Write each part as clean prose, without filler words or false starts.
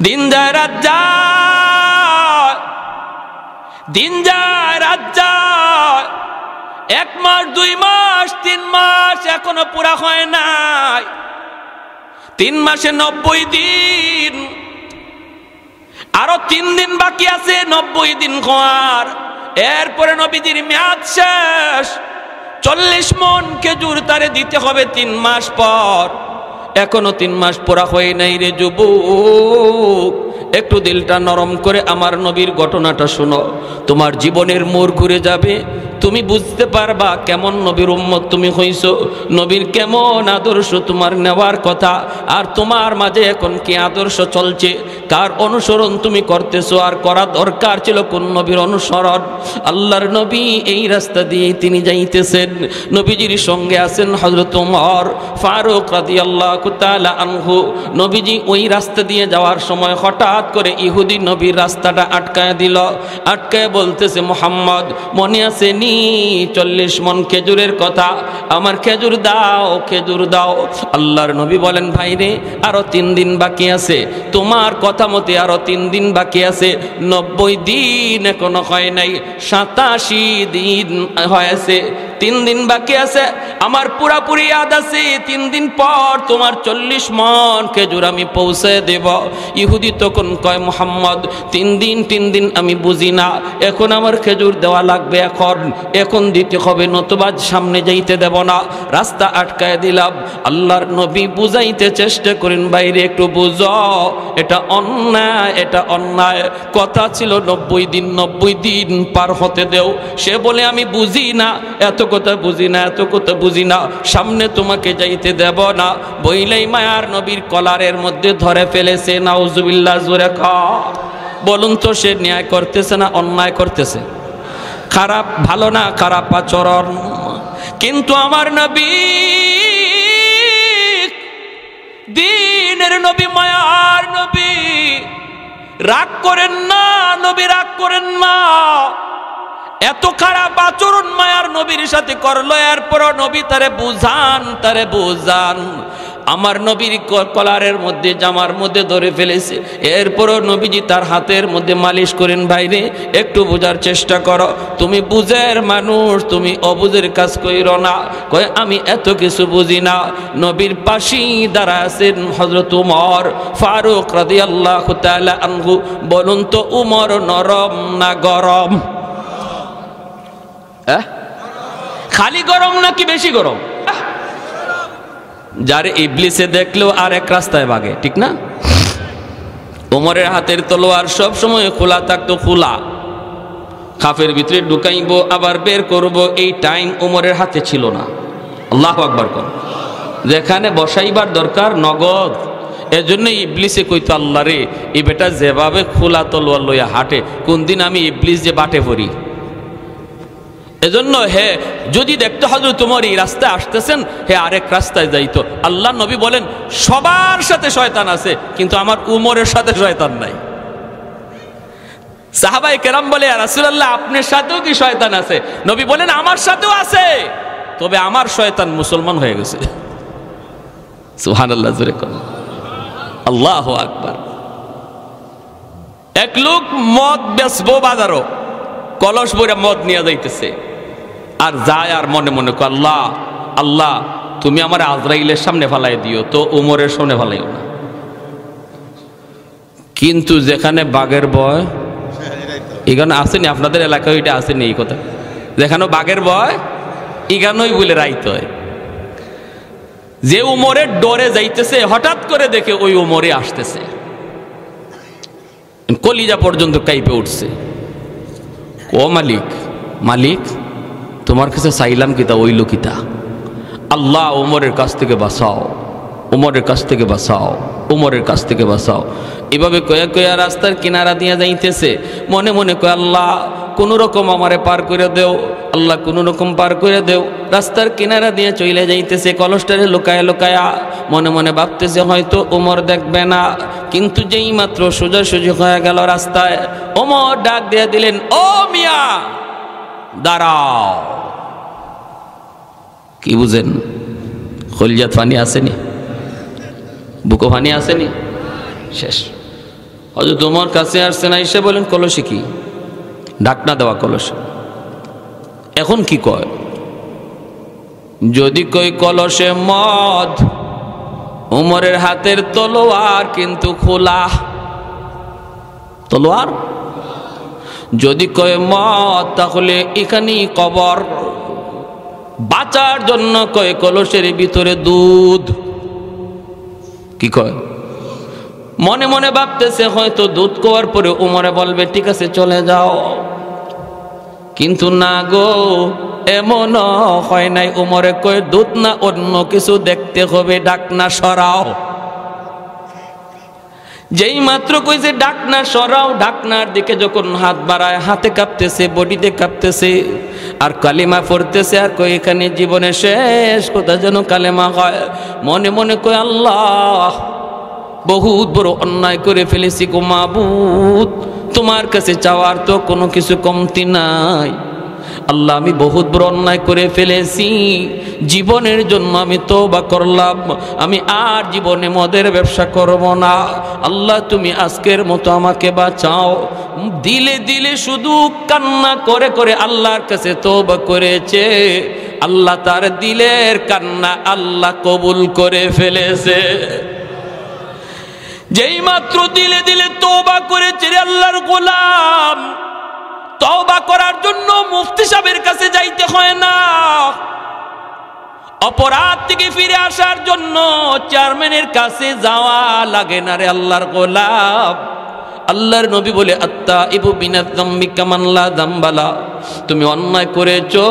দিন যায় রাত যায়, দিন যায় রাত যায়, 1 মাস 2 মাস 3 মাস এখনো পুরা হয় নাই। 3 মাসে 90 দিন, আরো 3 দিন বাকি আছে 90 দিন হওয়ার। এরপরে নবীজির মেয়াদ শেষ। 40 মণ খেজুর তারে দিতে হবে 3 মাস পর। এখনো 3 মাস পুরা হয় নাই রে যুবক, একটু দিলটা নরম করে আমার নবীর ঘটনাটা শোনো। তোমার জীবনের মোড় ঘুরে যাবে, তুমি বুঝতে পারবা কেমন নবীর উম্মত তুমি হইছো, নবীর কেমন আদর্শ তোমার নেওয়ার কথা, আর তোমার মাঝে এখন কি আদর্শ চলছে, কার অনুসরণ তুমি করতেছো, আর করা দরকার ছিল কোন নবীর অনুসরণ। আল্লাহর নবী এই রাস্তা দিয়ে তিনি যাইতেছেন, নবীজির সঙ্গে আছেন হযরত ওমর ফারুক রাদিয়াল্লাহু তাআলা আনহু। নবীজি ওই রাস্তা দিয়ে যাওয়ার সময় হঠাৎ করে ইহুদি নবীর রাস্তাটা আটকায় দিল। আটকায় বলতেছে, মুহাম্মদ মনে আছে নি 40 মণ খেজুরের কথা, আমার খেজুর দাও, খেজুর দাও। আল্লাহর নবী বলেন, ভাই রে আরো 3 দিন বাকি আছে, তোমার কথা মতে আরো 3 দিন বাকি আছে। 90 দিন এখনো হয় নাই, 87 দিন হয়েছে, 3 দিন বাকি আছে। আমার পুরাপুরি ইয়াদ আছে 3 দিন পর তোমার 40 মণ খেজুর আমি পৌঁছে দেব। ইহুদি তখন কয়, মুহাম্মদ 3 দিন আমি বুঝি না, এখন আমার খেজুর দেওয়া লাগবে, এখন দিতে হবে, নতুবা সামনে যাইতে দেব না, রাস্তা আটকায় দিলাম। আল্লাহর নবী বুঝাইতে চেষ্টা করেন, বাইরে একটু বুঝো, এটা অন্যায়, এটা অন্যায়। কথা ছিল 90 দিন পার হতে দেও। সে বলে, আমি বুঝি না, এত কথা বুঝি না, এত কথা বুঝি না, সামনে তোমাকে যাইতে দেব না। বইলাই মায়ার নবীর কলারের মধ্যে ধরে ফেলেছে। নাউজুবিল্লাহ, জোরে বলুন তো, সে ন্যায় করতেছে না অন্যায় করতেছে? খারাপ, ভালো না খারাপ আচরণ। কিন্তু আমার নবী দ্বীনের নবী, মায়ার নবী, রাগ করেন না, নবী রাগ করেন না। এত খারাপ আচরণ মায়ার নবীর সাথে করলো, এরপরও নবী তারে বুঝান। আমার নবীর কলারের মধ্যে, জামার মধ্যে ধরে ফেলেছে। এরপরও নবীজি তার হাতের মধ্যে মালিশ করেন, ভাইরে একটু বোঝার চেষ্টা করো, তুমি বুঝের মানুষ, তুমি অবুঝের কাজ কইরো না। কয়, আমি এত কিছু বুঝি না। নবীর পাশেই দাঁড়ায় আছেন হযরত ওমর ফারুক রাদিয়াল্লাহু তাআলা আনহু। বলুন তো, ওমর নরম না গরম? খালি গরম নাকি বেশি গরম? যার ইবলিসে দেখলেও আর এক রাস্তায় ভাগে, ঠিক না? ওমরের হাতের তলোয়ার সব সময় খোলা থাকতো, খোলা, খাফের ভিতরে ঢুকাইবো আবার বের করব, এই টাইম ওমরের হাতে ছিল না। আল্লাহু আকবার কর। যেখানে বসাইবার দরকার নগদ, এজন্য ইবলিসে কইতো, আল্লাহ রে, এই বেটা যেভাবে খোলা তলোয়ার লইয়া হাঁটে, কোন দিন আমি ইবলিস যে বাটে পড়ি। এজন্য হে যদি দেখতে হযরত ওমর এই রাস্তায় আসতেছেন, হে আরেক রাস্তায় যাইতো। আল্লাহ নবী বলেন, সবার সাথে শয়তান আছে, কিন্তু আমার উমরের সাথে শয়তান নাই। সাহাবায়ে কেরাম বলে, ইয়া রাসূলুল্লাহ, আপনার সাথেও কি শয়তান আছে? নবী বলেন, আমার সাথেও আছে, তবে আমার শয়তান মুসলমান হয়ে গেছে। সুবহানাল্লাহ, জোরে বলেন আল্লাহু আকবার। এক লোক মদ বেচবো বাজারও, কলস ভরে মদ নিয়ে যাইতেছে, আর যায় আর মনে মনে কয়, আল্লাহ আল্লাহ, তুমি আমার আজরাইলের সামনে ফালাই দিও, তো উমরের সামনে ফালাইও না। কিন্তু যেখানে বাঘের ভয়, এখানে আসেনি, আপনাদের এলাকায় ওইটা আসেনি এই কথা, যেখানে বাঘের ভয় এখানেই বলে রাইতে হয়। যে উমরের ডরে যাইতেছে, হঠাৎ করে দেখে ওই উমরে আসতেছে, কলিজা পর্যন্ত কাইপে উঠছে। ও মালিক, মালিক, তোমার কাছে চাইলাম কিতা, ওই লোকিতা, আল্লাহ ওমরের কাছ থেকে বাঁচাও, ওমরের কাছ থেকে বাঁচাও, ওমরের কাছ থেকে বাঁচাও। এভাবে কয়া কয়া রাস্তার কিনারা দিয়ে যাইতেছে, মনে মনে কয়, আল্লাহ কোনো রকম আমারে পার করে দেও, আল্লাহ কোনো রকম পার করে দেও। রাস্তার কিনারা দিয়ে চলে যাইতেছে, কলসটারে লুকায়া লুকায়া, মনে মনে ভাবতেছে হয়তো ওমর দেখবে না। কিন্তু যেই মাত্র সোজাসুজি হয়ে গেল রাস্তায়, ওমর ডাক দিয়ে দিলেন, ও মিয়া দাঁড়াও। কি বুঝেন? কলিজাত পানি আসেনি, বুকো পানি আসেনি, শেষ। হযরত ওমর কাছে আসছেন, আইসা বলেন কলসে কি? ঢাকনা দেওয়া কলস। এখন কি কয়? যদি কই কলসে মদ, ওমরের হাতের তলোয়ার কিন্তু খোলা, তলোয়ার। যদি কয় মদ, তাহলে এখানেই কবর। বাঁচার জন্য কয় কলসের ভিতরে দুধ। কি কয়? মনে মনে ভাবতেছে হয়তো দুধ খাওয়ার পরে ওমরে বলবে ঠিক আছে চলে যাও, কিন্তু না গো, এমন হয় নাই। ওমরে কয় দুধ না অন্য কিছু দেখতে হবে, ঢাকনা সরাও। যেই মাত্র কইছে ঢাকনা সরাও, ঢাকনার দিকে যখন হাত বাড়ায়, হাতে কাঁপতেছে, বডিতে কাঁপতেছে, আর কালিমা পড়তেছে, আর কই এখানে জীবনে শেষ কথা যেন কালেমা হয়। মনে মনে কয় আল্লাহ, বহুত বড় অন্যায় করে ফেলেছি গো মাবুদ, তোমার কাছে চাওয়ার তো কোনো কিছু কমতি নাই। আল্লাহ, আমি বহুত বড় অন্যায় করে ফেলেছি, জীবনের জন্য আমি তওবা করলাম, আমি আর জীবনে মদের ব্যবসা করব না। আল্লাহ, তুমি আজকের মতো আমাকে বাঁচাও। দিলে দিলে শুধু কান্না করে করে আল্লাহর কাছে তওবা করেছে। আল্লাহ তার দিলের কান্না আল্লাহ কবুল করে ফেলেছে। যেই মাত্র দিলে দিলে তওবা করেছে রে আল্লাহর গোলাম, তওবা করার জন্য মুফতি সাহেবের কাছে যাইতে হয় না, অপরাধ থেকে ফিরে আসার জন্য চেয়ারম্যানের কাছে যাওয়া লাগে না রে আল্লাহর গোলাম। আল্লাহর নবী বলে আত্তাইবু মিনাজ যামবি কামান লা যামবালা। তুমি অন্যায় করেছো,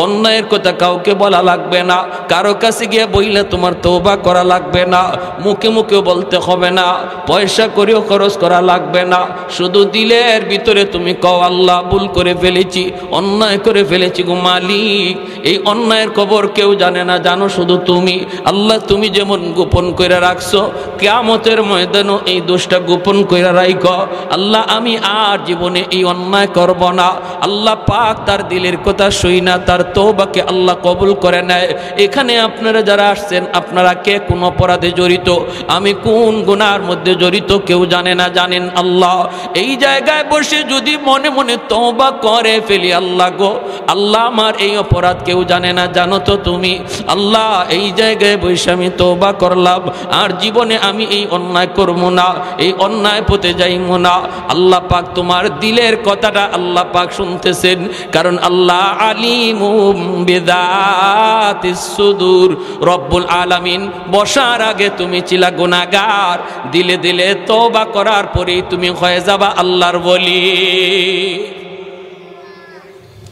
অন্যায়ের কথা কাউকে বলা লাগবে না, কারো কাছে গিয়ে বইলে তোমার তওবা করা লাগবে না, মুখে মুখেও বলতে হবে না, পয়সা করেও খরচ করা লাগবে না, শুধু দিলের ভিতরে তুমি কও আল্লাহ ভুল করে ফেলেছি, অন্যায় করে ফেলেছি গো মালিক। এই অন্যায়ের খবর কেউ জানে না, জানো শুধু তুমি। আল্লাহ, তুমি যেমন গোপন করে রাখছো, কিয়ামতের ময়দানও এই দোষটা গোপন করে রাখো। আল্লাহ, আমি আর জীবনে এই অন্যায় করব না। আল্লাহ পাক তার দিলের কথা শুই না, তার তওবাকে আল্লাহ কবুল করে নেয়। এখানে আপনারা যারা আসছেন, আপনারা কে কোন অপরাধে জড়িত, আমি কোন গুনার মধ্যে জড়িত কেউ জানে না, জানেন আল্লাহ। এই জায়গায় বসে যদি মনে মনে তওবা করে ফেলি, আল্লাহ গো, আল্লাহ আমার এই অপরাধ কেউ জানে না, জানো তো তুমি। আল্লাহ, এই জায়গায় বসে আমি তওবা করলাম, আর জীবনে আমি এই অন্যায় করব না, এই অন্যায় পথে যাইব না। আল্লাহ পাক তোমার দিলের কথাটা আল্লাহ পাক শুনতেছেন, কারণ আল্লাহ আলিমুম বিযাতিস সুদূর। রব্বুল আলামিন বসার আগে তুমি ছিলা গুনাহগার, দিলে দিলে তওবা করার পরেই তুমি হয়ে যাবা আল্লাহর ওলি।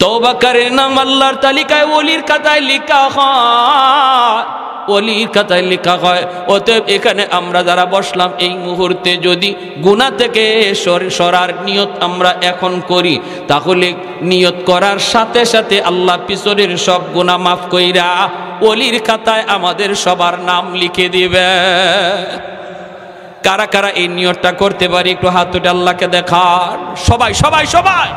তওবাকারীর নাম আল্লাহর তালিকায় ওলির খাতায় লেখা হয়, ওলির খাতায় লেখা হয়। অতএব এখানে আমরা যারা বসলাম, এই মুহূর্তে যদি গুনাহ থেকে সরার নিয়ত আমরা এখন করি, তাহলে নিয়ত করার সাথে সাথে আল্লাহ পিছনের সব গুনাহ মাফ কইরা ওলির খাতায় আমাদের সবার নাম লিখে দিবে। কারা কারা এই নিয়তটা করতে পারি একটু হাত তুলে আল্লাহকে দেখান। সবাই সবাই সবাই।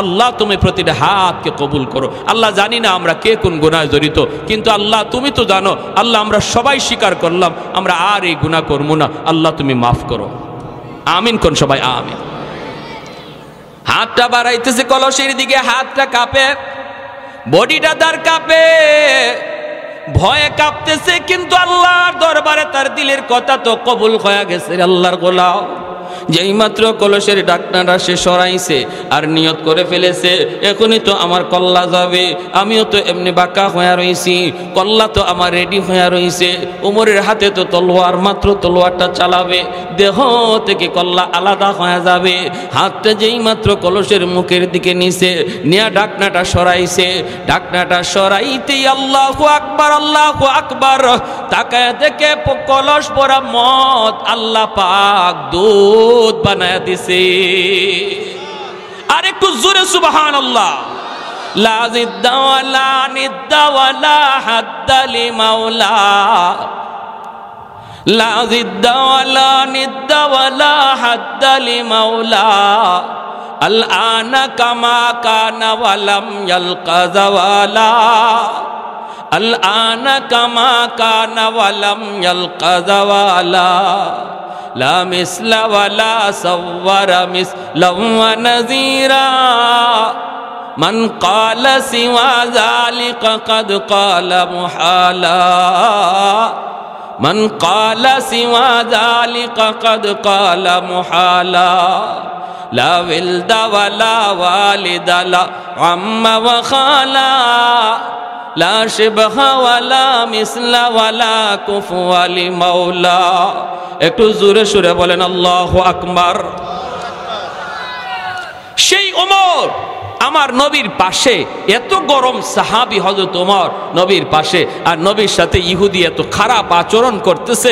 আল্লাহ, তুমি প্রতিটা হাতকে কবুল করো। আল্লাহ, জানি না আমরা কে কোন গুনাহে জড়িত, কিন্তু আল্লাহ তুমি তো জানো। আল্লাহ, আমরা সবাই স্বীকার করলাম আমরা আর এই গুনাহ করবো না। আল্লাহ, তুমি মাফ করো। আমিন কোন সবাই আমিন। হাতটা বাড়াইতেছে কলসের দিকে, হাতটা কাঁপে, বডিটা তার কাঁপে, ভয়ে কাঁপতেছে, কিন্তু আল্লাহর দরবারে তার দিলের কথা তো কবুল হয়ে গেছে আল্লাহর গোলাম। যেই মাত্র কলসের ঢাকনাটা সে সরাইছে আর নিয়ত করে ফেলেছে, এখনই তো আমার কল্লা যাবে, আমিও তো এমনি বাঁকা হয়ে রয়েছি, কল্লা তো আমার রেডি হয়ে রয়েছে। ওমরের হাতে তো তলোয়ার, মাত্র তলোয়ারটা চালাবে, দেহ থেকে কল্লা আলাদা হয়ে যাবে। হাতটা যেই মাত্র কলসের মুখের দিকে নিছে, নিয়া ঢাকনাটা সরাইছে, ঢাকনাটা সরাইতেই আল্লাহু আকবার, আল্লাহু আকবার। তাকায় দেখে কলস ভরা মদ আল্লাহ পাক দুধ বানায়া দিছে। আর একটু জোরে সুবহানাল্লাহ। লা জিদ্দা ওয়ালা নিদ্দা ওয়ালা হাদ্দা লিমাওলা, লা জিদ্দা ওয়ালা নিদ্দা ওয়ালা হাদ্দা লিমাওলা, আল আনা কামা কানা ওয়ালাম ইয়ালকা জাওয়ালা, আল আনা কামা কানা ওয়ালাম ইয়ালকা জাওয়ালা, লা মিসলা ওয়ালা সাওয়ারা মিসলাম ওয়া নাযীরা মান ক্বালা সিওয়া যালিকা কাদ ক্বালা মুহালা মান ক্বালা সিওয়া যালিকা কাদ ক্বালা মুহালা লা ওয়ালদা ওয়ালা ওয়ালিদা লা আম্মা ওয়া খালা লা শিবহা ওয়ালা মিসলা ওয়ালা কুফুয়া লিমাওলা। একটু জোরে সুরে বলেন আল্লাহু আকবার। সেই ওমর আমার নবীর পাশে, এত গরম সাহাবী হযরত ওমর নবীর পাশে, আর নবীর সাথে ইহুদি এত খারাপ আচরণ করতেছে,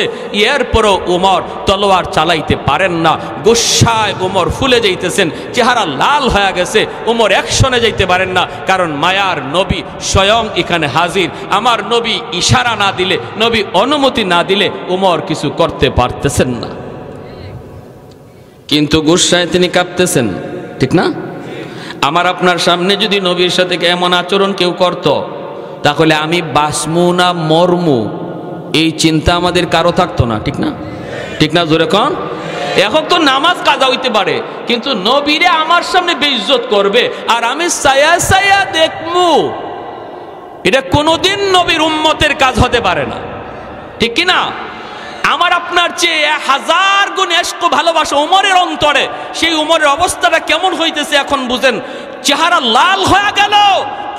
এরপরও ওমর তলোয়ার চালাইতে পারেন না। গুসায় ওমর ফুলে যাইতেছেন, চেহারা লাল হয়ে গেছে। ওমর অ্যাকশনে যাইতে পারেন না, কারণ মায়ার নবী স্বয়ং এখানে হাজির। আমার নবী ইশারা না দিলে, নবী অনুমতি না দিলে ওমর কিছু করতে পারতেছেন না। কিন্তু গুসায় তিনি কাঁপতেছেন, ঠিক না? আমার আপনার সামনে যদি নবীর সাথে এমন আচরণ কেউ করত, তাহলে আমি বাসমু না মরমু এই চিন্তা আমাদের কারো থাকতো না, ঠিক না? ঠিক না? জোরে কন। এখন তো নামাজ কাজা হইতে পারে, কিন্তু নবীরে আমার সামনে বেইজ্জত করবে আর আমি সায়া সায়া দেখমু, এটা কোনোদিন নবীর উম্মতের কাজ হতে পারে না, ঠিক কি না? আমার আপনার চেয়ে 1000 গুণ ইশক ভালোবাসা ওমরের অন্তরে। সেই ওমরের অবস্থাটা কেমন হইতেছে এখন বুঝেন। চেহারা লাল হয়ে গেল,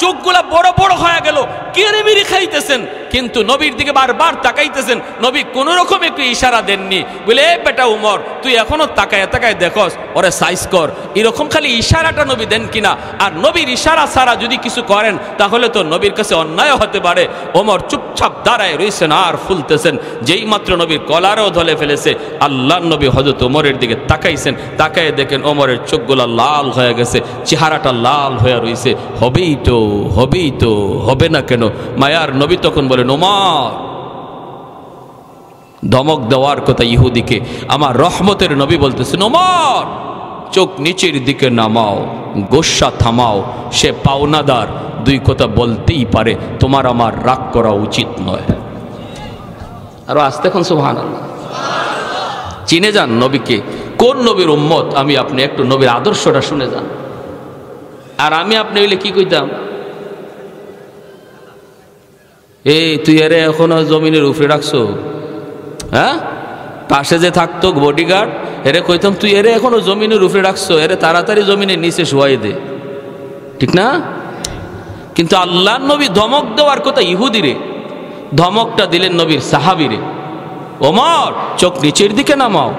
চোখগুলা বড় বড় হয়ে গেল, কিরিমিরি খাইতেছেন, কিন্তু নবীর দিকে বারবার তাকাইতেছেন। নবী কোন রকম একটু ইশারা দেননি, বলে এ বেটা উমর তুই এখনো তাকায় তাকায় দেখস, ওরে সাইজ কর, এরকম খালি ইশারাটা নবী দেন কিনা। আর নবীর ইশারা ছাড়া যদি কিছু করেন তাহলে তো নবীর কাছে অন্যায় হতে পারে। ওমর চুপচাপ দাঁড়ায় রয়েছেন আর ফুলতেছেন। যেই মাত্র নবীর কলারও ধরে ফেলেছে, আল্লাহ নবী হযরত ওমরের দিকে তাকাইছেন, তাকায় দেখেন ওমরের চোখগুলা লাল হয়ে গেছে, চেহারাটা লাল হয়ে রয়েছে। হবেই তো, হবেই তো, হবে না কেন? মায়ার নবী তখন বলেন, ওমর, ধমক দেওয়ার কথা ইহুদিকে আমার রহমতের নবী বলতেছেন, ওমর চোখ নিচের দিকে নামাও, গোসা থামাও, সে পাওনাদার, দুই কথা বলতেই পারে, তোমার আমার রাগ করা উচিত নয়। আরো আসতে এখন সুবহানাল্লাহ। চিনে যান নবীকে, কোন নবীর উম্মত আমি আপনি, একটু নবীর আদর্শটা শুনে যান। আর আমি আপনি হইলে কি কইতাম, এই তুই এরে এখনো জমিনের উপরে রাখছো, হ্যাঁ? পাশে যে থাকতো বডিগার্ড, এরে কইতাম তুই এরে এখনো জমিনের উপরে রাখছো, এরে তাড়াতাড়ি জমিনের নিচে শোয়াই দে, ঠিক না? কিন্তু আল্লাহ নবী ধমক দেওয়ার কথা ইহুদিরে, ধমকটা দিলেন নবীর সাহাবীরে, ওমর চোখ নিচের দিকে নামাও,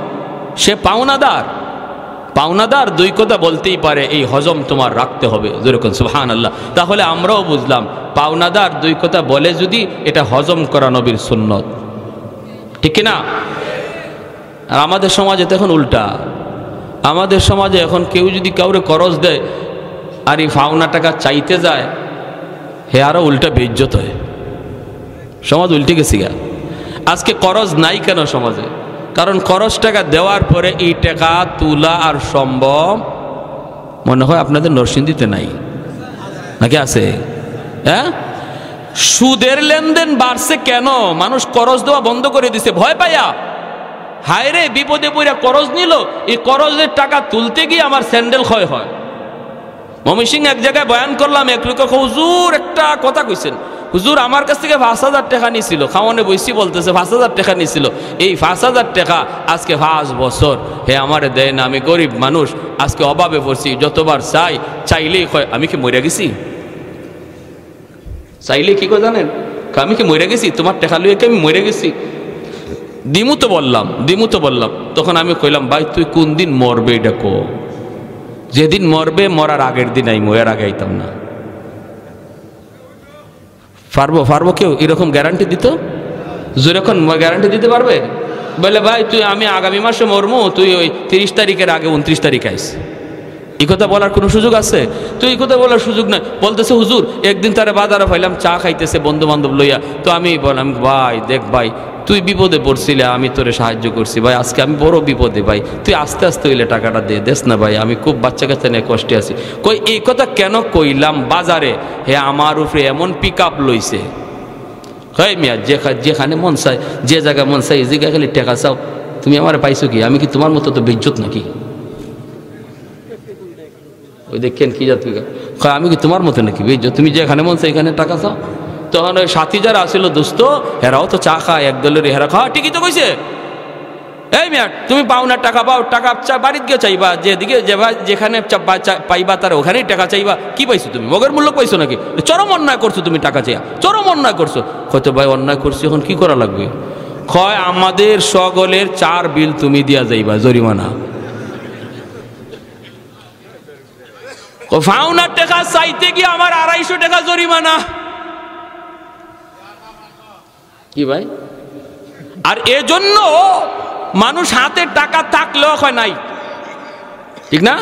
সে পাওনাদার, পাওনাদার দুই কথা বলতেই পারে, এই হজম তোমার রাখতে হবে। যেরকম সুবহানাল্লাহ। তাহলে আমরাও বুঝলাম পাওনাদার দুই কথা বলে যদি, এটা হজম করা নবীর সুন্নত, ঠিক না? আর আমাদের সমাজে তো এখন উল্টা। আমাদের সমাজে এখন কেউ যদি কাউরে করজ দেয় আর এই পাওনা টাকা চাইতে যায়, হে আরো উল্টা বেইজ্জত হয়। সমাজ উল্টে গেছি গা। আজকে করজ নাই কেন সমাজে? কারণ খরচ টাকা দেওয়ার পরে এই টাকা তুলা আর সম্ভব মনে হয় আপনাদের নরসিংদীতে নাই, নাকি আছে? হ্যাঁ, সুদের লেনদেন বাড়ছে কেন? মানুষ করজ দেওয়া বন্ধ করে দিছে ভয় পাইয়া। হায় রে, বিপদে পড়ে করজ নিল, এই করজের টাকা তুলতে গিয়ে আমার স্যান্ডেল ক্ষয় হয়। ময়মনসিংহ এক জায়গায় বয়ান করলাম, এক লোক হুজুর একটা কথা কইছেন, হুজুর আমার কাছ থেকে 5,000 টাকা নিছিল, খাওয়ানে বইসি বলতেছে 5,000 টাকা নিছিল, এই 5,000 টাকা আজকে 5 বছর হে আমারে দেয় না, আমি গরিব মানুষ, আজকে অভাবে পড়ছি, যতবার চাইলেই কয় আমি কি মরে গেছি? চাইলে কি কয় জানেন, আমি কি মরে গেছি? তোমার টাকা লইয়ে কি আমি মরে গেছি? দিমু তো বললাম। তখন আমি কইলাম, ভাই তুই কোন দিন মরবে এটা কো? যেদিন মরবে মরার আগের দিন আই, মরার আগে আইতাম না। পারবো কেউ এরকম গ্যারান্টি দিত? যেরকম গ্যারান্টি দিতে পারবে? বলে ভাই তুই আমি আগামী মাসে মরমু, তুই ওই 30 তারিখের আগে 29 তারিখ আইস। এই কথা বলার কোনো সুযোগ আছে? তো এই কথা বলার সুযোগ নাই। বলতেছে হুজুর একদিন তারা বাজারে পাইলাম চা খাইতেছে বন্ধু বান্ধব লইয়া, তো আমি বললাম ভাই দেখ ভাই তুই বিপদে পড়ছিলে, আমি তোরে সাহায্য করছি ভাই, আজকে আমি বড় বিপদে ভাই, তুই আস্তে আস্তে হইলে টাকাটা দিয়ে দেস না ভাই, আমি খুব বাচ্চা কাচ্চা নিয়ে কষ্টে আছি। কই এই কথা কেন কইলাম? বাজারে হে আমার উপরে এমন পিক আপ লইছে, হয় মিয়া যেখানে মন চায়, যে জায়গায় মন চাই এই জায়গায় খালি টাকা চাও, তুমি আমার পাইছো কি? আমি কি তোমার মতো তো বেইজ্জত নাকি? ওই দেখেন কি জাত, আমি কি তোমার মতো নাকি বেইজ্জত? তুমি যে এখানে মন এখানে টাকা চাও। তখন ওই সাথী যারা আসছিল দোস্ত, হেরাও তো চা খায়, এক দলের হেরা খাওয়া ঠিকই তো কইছে। এই মিয়া তুমি পাও না টাকা, পাও টাকা বাড়িতে গিয়ে চাইবা, যেদিকে যেখানে পাইবা তার ওখানেই টাকা চাইবা। কি পাইছো তুমি? মগের মূল্য পাইছো নাকি? চরম অন্যায় করছো তুমি, টাকা চাইয়া চরম অন্যায় করছো। হয়তো ভাই অন্যায় করছি, এখন কি করা লাগবে? কয় আমাদের সকলের 4 বিল তুমি দিয়া যাইবা জরিমানা। ফাউনার টাকা চাইতে গিয়ে আমার 250 টাকা জরিমানা। কি ভাই? আর এজন্য মানুষ হাতে টাকা থাকলেও হয় নাই, ঠিক না?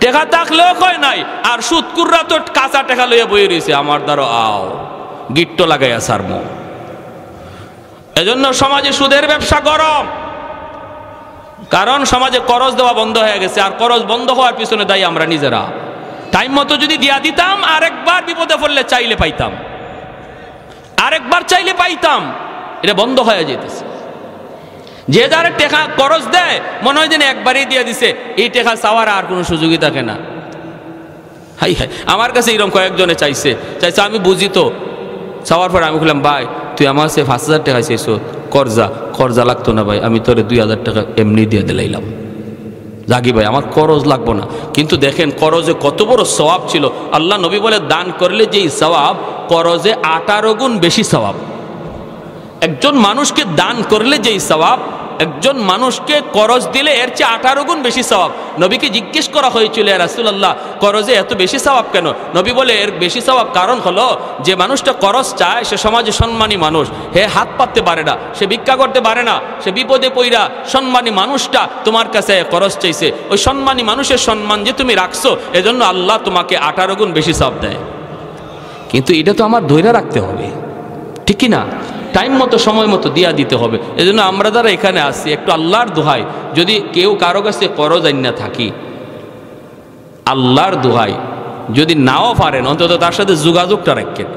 টাকা থাকলেও হয় নাই। আর সুদকুররা তো কাঁচা টাকা লইয়া বই রয়েছে, আমার দ্বারা আও গিট্ট লাগাইয়া সারম। এজন্য সমাজে সুদের ব্যবসা গরম, কারণ সমাজে করজ দেওয়া বন্ধ হয়ে গেছে। আর করজ বন্ধ হওয়ার পিছনে দায়ী আমরা নিজেরা। টাইম মতো যদি দিয়া দিতাম, আরেকবার বিপদে পড়লে চাইলে পাইতাম, আরেকবার চাইলে পাইতাম। এটা বন্ধ হয়ে যেতেছে। যে যারা টাকা করজ দেয় মনে হয় যেন একবারই দিয়ে দিছে, এই টাকা চাওয়ার আর কোনো সুযোগই থাকে না। হাই হাই, আমার কাছে এরকম কয়েকজনে চাইছে। আমি বুঝি তো। চাওয়ার পরে আমি বললাম, ভাই তুই আমার সে 5000 টাকা চাইছো, করজা লাগতো না ভাই, আমি তোরে 2000 টাকা এমনি দিয়ে দিলাম। জাগি ভাই আমার করজ লাগবো না। কিন্তু দেখেন করজে কত বড় সওয়াব ছিল। আল্লাহ নবী বলে দান করলে যেই সওয়াব, করজে 18 গুণ বেশি সওয়াব। একজন মানুষকে দান করলে যেই সওয়াব, একজন মানুষকে করজ দিলে এর চেয়ে 18 গুণ বেশি সওয়াব। নবীকে জিজ্ঞেস করা হয়েছিল, ইয়া রাসূলুল্লাহ করজে এত বেশি সওয়াব কেন? নবী বলে এর বেশি সওয়াব কারণ হলো, যে মানুষটা করজ চায় সে সমাজে সম্মানী মানুষ, হে হাত পাততে পারে না, সে ভিক্ষা করতে পারে না, সে বিপদে পইরা সম্মানী মানুষটা তোমার কাছে করজ চাইছে। ওই সম্মানী মানুষের সম্মান যে তুমি রাখছো, এজন্য আল্লাহ তোমাকে 18 গুণ বেশি সওয়াব দেয়। কিন্তু এটা তো আমার ধৈর্য রাখতে হবে, ঠিক কি না? টাইম মতো সময় মতো দিয়া দিতে হবে। এজন্য আমরা যারা এখানে আসছি, একটু আল্লাহর দোহাই, যদি কেউ কারো কাছে করজ আইনা থাকি, আল্লাহর দোহাই যদি নাও পারেন অন্তত তার সাথে যোগাযোগটা রাখেন।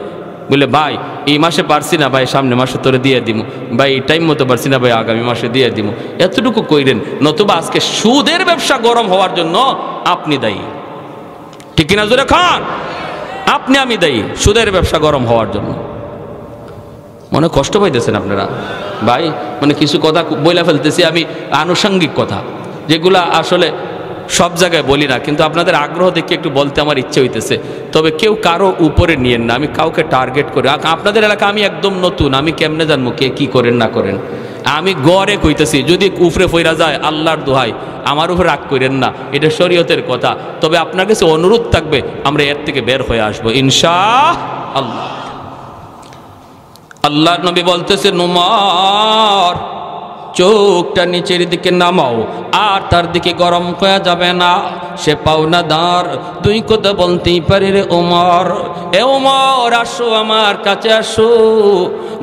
বলে ভাই এই মাসে পারছি না ভাই, সামনে মাসে তোরে দিয়ে দিব, ভাই এই টাইম মতো পারছি না ভাই, আগামী মাসে দিয়ে দিব, এতটুকু কইরেন। নতুবা আজকে সুদের ব্যবসা গরম হওয়ার জন্য আপনি দায়ী, ঠিক কিনা জোরে খান? আপনি আমি দায়ী সুদের ব্যবসা গরম হওয়ার জন্য। মনে কষ্ট পাইতেছেন আপনারা ভাই? মানে কিছু কথা বইলা ফেলতেছি আমি, আনুষঙ্গিক কথা যেগুলা আসলে সব জায়গায় বলি না, কিন্তু আপনাদের আগ্রহ দেখে একটু বলতে আমার ইচ্ছে হইতেছে। তবে কেউ কারো উপরে নিয়েন না, আমি কাউকে টার্গেট করে। আপনাদের এলাকা আমি একদম নতুন, আমি কেমনে জানবো কে কি করেন না করেন? আমি গড়ে কইতেছি, যদি উপরে ফইরা যায় আল্লাহর দোহাই আমার উপরে রাগ করেন না, এটা শরীয়তের কথা। তবে আপনার কাছে অনুরোধ থাকবে, আমরা এর থেকে বের হয়ে আসবো ইনশাআল্লাহ। আল্লাহর নবী বলতেছে, উমর চোখটা নিচের দিকে নামাও, আর তার দিকে গরম করা যাবে না, সে পাওনাদার। 2 কথা বলতেই পারে রে উমর। এ উমর আসো আমার কাছে আসো।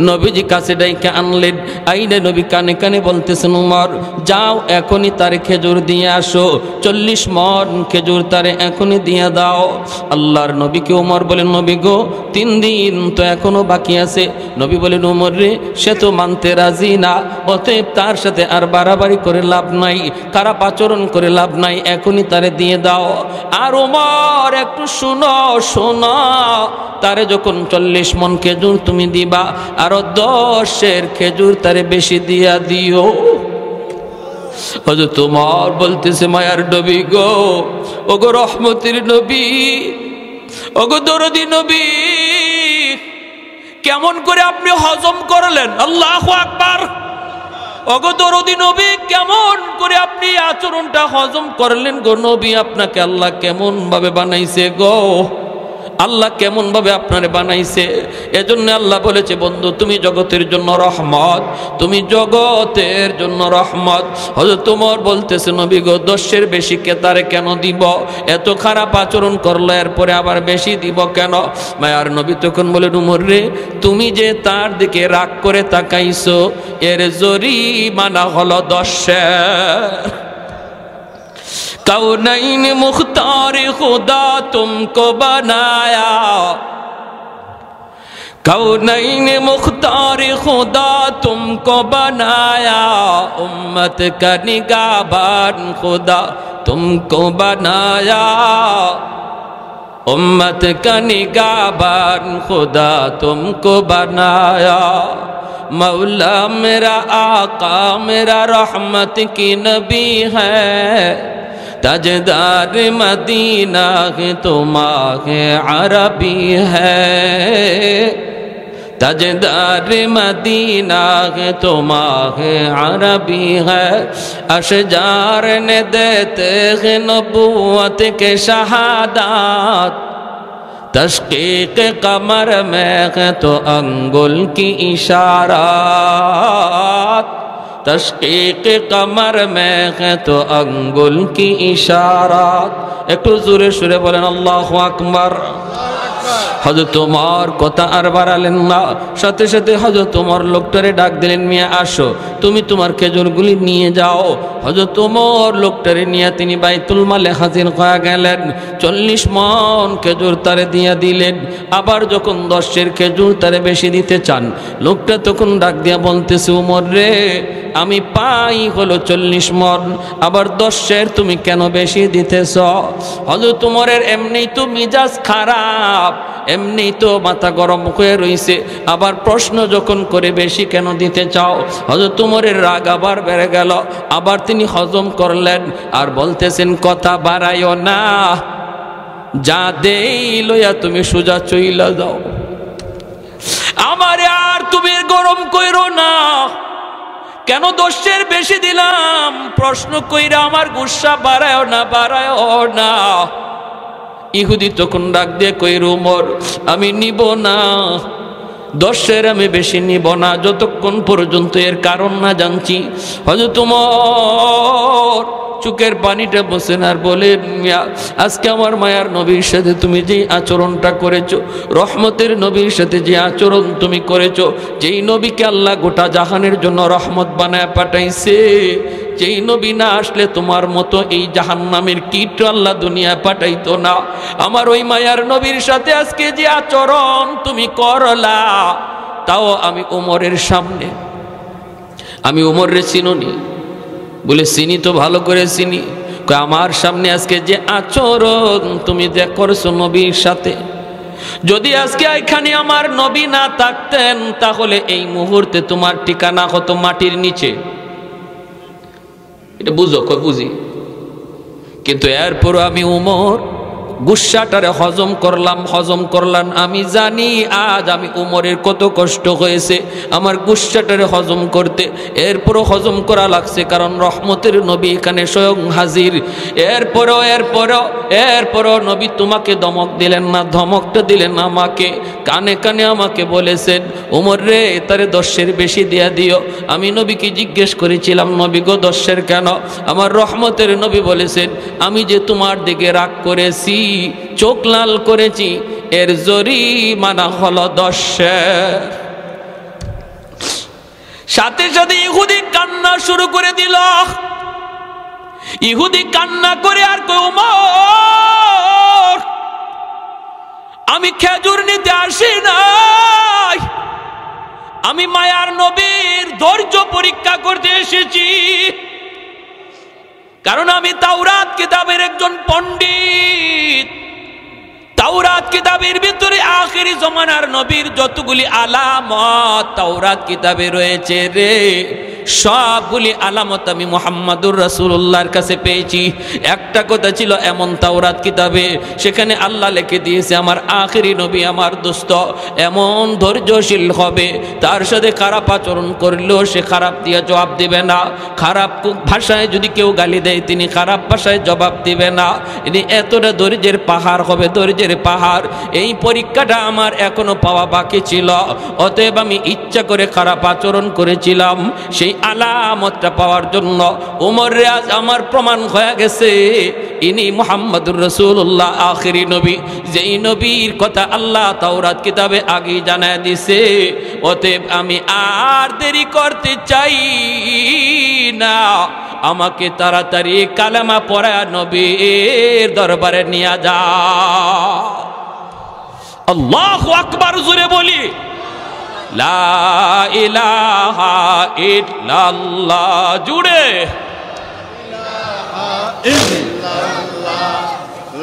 নবীজি কাছে ডাইকে আনলেন, আইনে নবী কানে কানে বলতেছেন, উমর যাও এখনই তারে খেজুর দিয়ে আসো, 40 মণ খেজুর তারে এখনই দিয়ে দাও। আল্লাহর নবীকে উমর বলেন, নবী গো 3 দিন তো এখনো বাকি আছে। নবী বলেন, উমর রে সে তো মানতে রাজি না, অতএব তার সাথে আর বাড়াবাড়ি করে লাভ নাই, খারাপ আচরণ করে লাভ নাই, এখনই তারে দিয়ে দাও। আর উমর একটু শুনো শোনো, তারে যখন 40 মণ খেজুর তুমি দিবা, আরো 10 খেজুর তারে বেশি দিয়া দিও। হযরত উমর বলতেছে, মায়ার নবী গো, ওগো রহমতের নবী, ওগো দরদি নবী, কেমন করে আপনি হজম করলেন? আল্লাহু আকবার। ওগো দরদি নবী, কেমন করে আপনি আচরণটা হজম করলেন গো নবী? আপনাকে আল্লাহ কেমন ভাবে বানাইছে গো? আল্লাহ কেমন ভাবে আপনারে বানাইছে? এজন্য আল্লাহ বলেছে, বন্ধু তুমি জগতের জন্য রহমত, তুমি জগতের জন্য রহমত। হযরত ওমর বলতেছে, নবী গো 10 বেশি কে তারে কেন দিব? এত খারাপ আচরণ করলো, এরপরে আবার বেশি দিব কেন? মায়ার নবী তখন বলেন, উমর রে তুমি যে তার দিকে রাগ করে তাকাইছো, এর জরিমানা হলো 10। कौनैन मुख्तार खुदा तुमको बनाया, कौनैन मुख्तार खुदा तुमको बनाया, उम्मत का निगाहबान खुदा तुमको बनाया, उम्मत का निगाहबान खुदा तुमको बनाया। मौला मेरा आका मेरा रहमत की नबी है, ताजदार मदीना के तुम्हारे अरबी है, ताजदार मदीना के तुम्हारे अरबी है। अशजार ने देते हैं नबूवत के शहादात, तशकीक कमर में है तो अंगुल की इशारात, तशकीक कमर में है तो अंगुल की इशारात। एक जोरे सुरे बोलें अल्लाहु अकबर। हजरत उमर কথা আর বাড়ালেন না, সাথে সাথে হজরত উমর লোকটারে ডাক দিলেন, মিয়া আসো, তুমি তোমার খেজুরগুলি নিয়ে যাও। হজরত উমর লোকটারে নিয়ে তিনি বাইতুল মালে হাজির হয়ে গেলেন। 40 মণ খেজুর তারে দিয়া দিলেন। আবার যখন 10 খেজুর তারে বেশি দিতে চান, লোকটা তখন ডাক দিয়া বলতেছে, উমর রে আমি পাই হলো 40 মণ, আবার 10 তুমি কেন বেশি দিতেছ? হযরত উমরের এমনি তো মিজাজ খারাপ, এমনি তো মাথা গরম হয়ে রইছে, আবার প্রশ্ন যখন করে বেশি কেন দিতে চাও? হযরত উমরের রাগ আবার বেড়ে গেল। আবার তিনি হজম করলেন আর বলতেছেন, কথা বাড়াইও না, যা দেই লইয়া তুমি সোজা চইলা যাও, আমারে আর তুমি গরম কইরো না। কেন 10 বেশি দিলাম প্রশ্ন কইরা আমার গুসা বাড়ায়ও না, বাড়ায়ও না। ইহুদি তখন ডাক দিয়ে কইর, উমর আমি নিব না, 10 আমি বেশি নিব না যতক্ষণ পর্যন্ত এর কারণ না জানছি। হযরত উমর চোখের পানিটা বসেন আর বলেন, মিয়া আজকে আমার মায়ার নবীর সাথে তুমি যে আচরণটা করেছো, রহমতের নবীর সাথে যে আচরণ তুমি করেছো, যেই নবীকে আল্লাহ গোটা জাহানের জন্য রহমত বানায় পাঠাইছে, যেই নবী না আসলে তোমার মতো এই জাহান্নামের কীট আল্লাহ দুনিয়ায় পাঠাইতো না, আমার ওই মায়ার নবীর সাথে আজকে যে আচরণ তুমি করলা, তাও আমি উমরের সামনে, আমি উমরে চিনুনি বলে, চিনি তো ভালো করে চিনি, আমার সামনে আজকে যে আচরণ তুমি যে করছো নবীর সাথে, যদি আজকে এখানে আমার নবী না থাকতেন তাহলে এই মুহূর্তে তোমার ঠিকানা হতো মাটির নিচে। এটা বুঝো, বুঝি, কিন্তু এরপর আমি উমর গুসাটারে হজম করলাম। আমি জানি আজ আমি উমরের কত কষ্ট হয়েছে আমার গুসাটারে হজম করতে, এরপরও হজম করা লাগছে, কারণ রহমতের নবী এখানে স্বয়ং হাজির। এরপরও নবী তোমাকে দমক দিলেন না, ধমকটা দিলেন আমাকে, কানে কানে আমাকে বলেছেন, উমর রে তারে 10 বেশি দিয়া দিও। আমি নবীকে জিজ্ঞেস করেছিলাম, নবী গো 10 কেন? আমার রহমতের নবী বলেছেন, আমি যে তোমার দিকে রাগ করেছি, চোখ লাল করেছি, এর জরিমানা হলো 10। সাথে সাথে ইহুদি কান্না শুরু করে দিল। ইহুদি কান্না করে আর কই, উমর আমি খেজুর নিতে আসি নাই, আমি মায়ার নবীর ধৈর্য পরীক্ষা করতে এসেছি, কারণ আমি তাওরাত কিতাবের একজন পণ্ডিত। তাওরাত কিতাবের ভিতরে আখেরি জমানার নবীর যতগুলি আলামত তাওরাত কিতাবে রয়েছে রে, সবগুলি আলামত আমি মুহাম্মাদুর রাসূলুল্লাহর কাছে পেয়েছি। একটা কথা ছিল এমন তাওরাত কিতাবে, সেখানে আল্লাহ লিখে দিয়েছে আমার আখেরি নবী আমার দোস্ত এমন ধৈর্যশীল হবে, তার সাথে খারাপ আচরণ করলেও সে খারাপ দিয়ে জবাব দিবে না, খারাপ ভাষায় যদি কেউ গালি দেয় তিনি খারাপ ভাষায় জবাব দিবে না, ইনি এতটা ধৈর্যের পাহাড় হবে, ধৈর্যের পাহাড়। এই পরীক্ষাটা আমার এখনো পাওয়া বাকি ছিল, অতএব আমি ইচ্ছা করে খারাপ আচরণ করেছিলাম, সেই আলামতটা পাওয়ার জন্য উমর রিয়াজ আমার প্রমাণ হয়ে গেছে ইনি মুহাম্মাদুর রাসূলুল্লাহ আখেরি নবী, যেই নবীর কথা আল্লাহ তাওরাত কিতাবে আগেই জানায় দিছে। অতএব আমি আর দেরি করতে চাই না, আমাকে তাড়াতাড়ি কালেমা পড়া নবীর দরবারে নিয়ে যাও। আল্লাহু আকবার জোরে বলি লা ইলাহা ইল্লাল্লাহ জুড়ে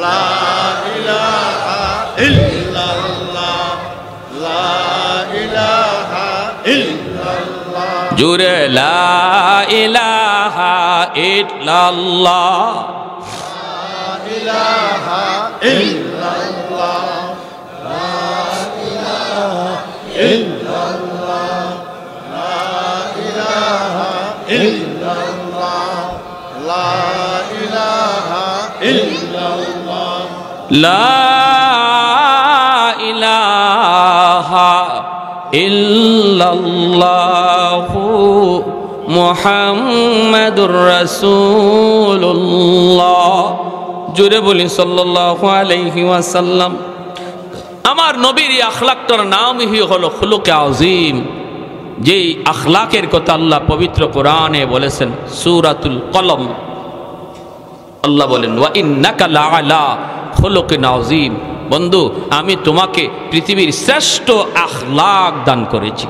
লা ইলাহা ইল্লাল্লাহ লা ইলাহা ইল্লাল্লাহ জুড়ে লা ইলাহা ইল্লাল্লাহ লা ইলাহা ইল্লাল্লাহ লা ইলাহা ইল্লাল্লাহ লা ইলাহা ইল্লাল্লাহ লা ইলাহা ইল্লাল্লাহ লা ইলাহা ইল্লাল্লাহু মুহাম্মাদুর রাসূলুল্লাহ জোরে বলি সাল্লাল্লাহু আলাইহি ওয়াসাল্লাম। আমার নবীর এই আখলাকটার নামই হলো খুলুকে আযীম। যেই আখলাকের কথা আল্লাহ পবিত্র কোরআনে বলেছেন সূরাতুল কলম, আল্লাহ বলেন ওয়া ইন্নাকা লাআলা খুলুকিন আযীম। বন্ধু, আমি তোমাকে পৃথিবীর শ্রেষ্ঠ আখলাক দান করেছি।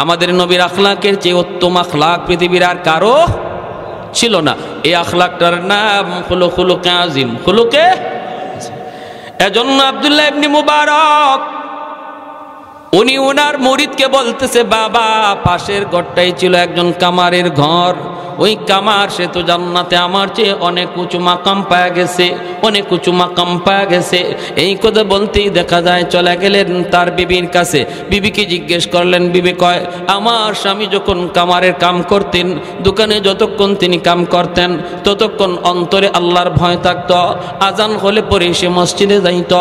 আমাদের নবীর আখলাকের চেয়ে উত্তম আখলাক পৃথিবীর আর কারো ছিল না। এই আখলাকটার নাম হলো খুলুকে আযীম। খুলুকে এজন্য আব্দুল্লাহ ইবনে মুবারক উনি ওনার মুরিদকে বলতেছে, বাবা পাশের ঘরটাই ছিল একজন কামারের ঘর, ওই কামার সে তো জান্নাতে আমার চেয়ে অনেক উঁচু মাকাম পাওয়া গেছে, অনেক উঁচু মাকাম পাওয়া গেছে। এই কথা বলতেই দেখা যায় চলে গেলেন তার বিবির কাছে। বিবিকে জিজ্ঞেস করলেন, বিবি কয় আমার স্বামী যখন কামারের কাম করতেন, দোকানে যতক্ষণ তিনি কাম করতেন ততক্ষণ অন্তরে আল্লাহর ভয় থাকত। আজান হলে পরে সে মসজিদে যাইত,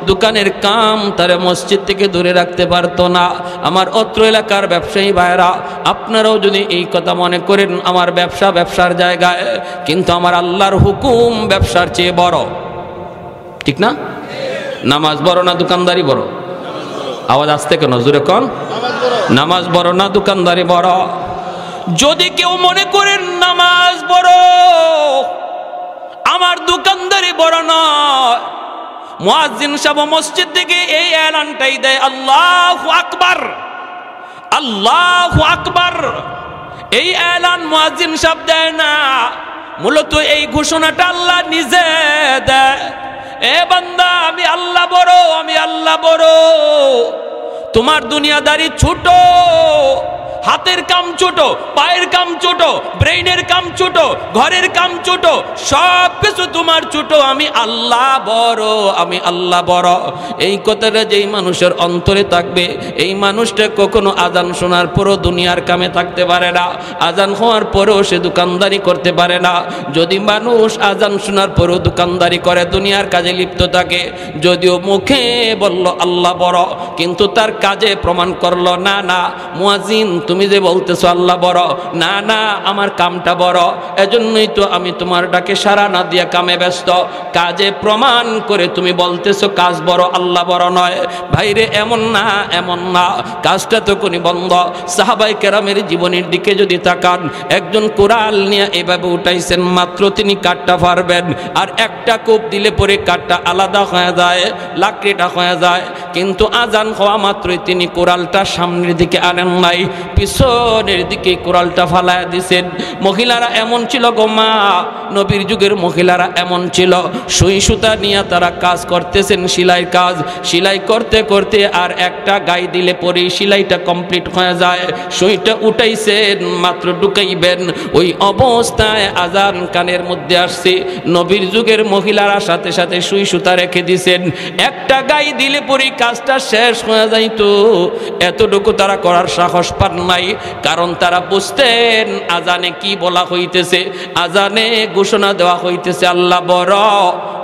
দোকানের কাম তারে মসজিদ থেকে দূরে রাখতে পারতো না। আমার অত্র এলাকার ব্যবসায়ী ভাইরা, আপনারাও যদি এই কথা মনে করেন আমার ব্যবসার জায়গায়, কিন্তু আমার আল্লাহর হুকুম ব্যবসার চেয়ে বড়, ঠিক না? নামাজ বড় না দোকানদারি বড়? আওয়াজ আসতে কেন, জোরে কোন? নামাজ বড় না দোকানদারি বড়? যদি কেউ মনে করেন নামাজ বড়, আমার দোকানদারি বড় নয়, মুয়াজ্জিন সাহেব মসজিদ থেকে এই এলানটাই দেয়, আল্লাহু আকবার, আল্লাহু আকবার। এই এলান মুয়াজ্জিন সাহেব দেয় না, মূলত এই ঘোষণাটা আল্লাহ নিজে দেয়, এ বান্দা আমি আল্লাহ বড়, আমি আল্লাহ বড়। তোমার দুনিয়াদারি ছোট, হাতের কাম ছোট, পায়ের কাম ছোট, ব্রেইনের কাম ছোট, ঘরের কাম ছোট, সব কিছু তোমার ছোট, আমি আল্লাহ বড়, আমি আল্লাহ বড়। এই কথাটা যেই মানুষের অন্তরে থাকবে, এই মানুষটা কখনো আজান শোনার পরও দুনিয়ার কামে থাকতে পারে না, আজান হওয়ার পরেও সে দোকানদারি করতে পারে না। যদি মানুষ আজান শোনার পরও দোকানদারি করে, দুনিয়ার কাজে লিপ্ত থাকে, যদিও মুখে বলল আল্লাহ বড়, কিন্তু তার কাজে প্রমাণ করলো না না মুয়াজ্জিন তুমি যে বলতেছো আল্লাহ বড়, না না আমার কামটা বড়, এজন্যই তো আমি তোমার ডাকে সাড়া না দিয়া কামে ব্যস্ত। কাজে প্রমাণ করে তুমি বলতেছো কাজ বড়, আল্লাহ বড় নয়। ভাইরে এমন না, এমন না, কাজটা তো কোনি বন্ধ। সাহাবায়ে কেরামের জীবনের দিকে যদি তাকান, একজন কোরাল নিয়ে এভাবে উঠাইছেন, মাত্র তিনি কাঠটা পারবেন, আর একটা কোপ দিলে পরে কাঠটা আলাদা হয়ে যায়, লাকড়িটা হয়ে যায়। কিন্তু আজান হওয়া মাত্রই তিনি কোরালটা সামনের দিকে আনেন নাই, পিছনের দিকে কোরালটা ফালায় দিছেন। মহিলারা এমন ছিল গো মা, নবীর যুগের মহিলারা এমন ছিল, সুই সুতা নিয়ে তারা কাজ করতেছেন, সেলাই কাজ, সেলাই করতে করতে আর একটা গায়ে দিলে পরে সেলাইটা কমপ্লিট হয়ে যায়। সুইটা উঠাইছেন, মাত্র ঢুকাইবেন, ওই অবস্থায় আজান কানের মধ্যে আসছে। নবীর যুগের মহিলারা সাথে সাথে সুই সুতা রেখে দিছেন, একটা গায়ে দিলে পরে কাজটা শেষ হয়ে যাইতো। এতটুকু তারা করার সাহস পান নাই, কারণ তারা বুঝতেন আজানে কি বলা হইতেছে, আজানে ঘোষণা দেওয়া হইতেছে আল্লাহ বড়।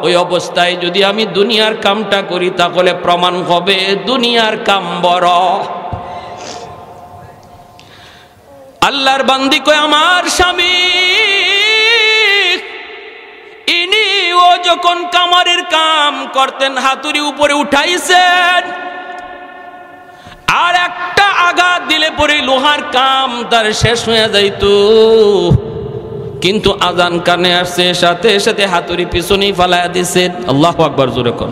ওই অবস্থায় যদি আমি দুনিয়ার কামটা করি তাহলে প্রমাণ হবে দুনিয়ার কাম বড়। আল্লাহর বান্দি কয় আমার স্বামী ইনি ও যখন কামারের কাম করতেন হাতুড়ি উপরে উঠাইছেন, আর একটা আঘাত দিলে পরে লোহার কাম তার শেষ হয়ে যাইত। কিন্তু আজান কানে আসছে, সাথে সাথে হাতুড়ি পিছনেই ফালাইয়া দিছেন। আল্লাহু আকবার জোরে কোন।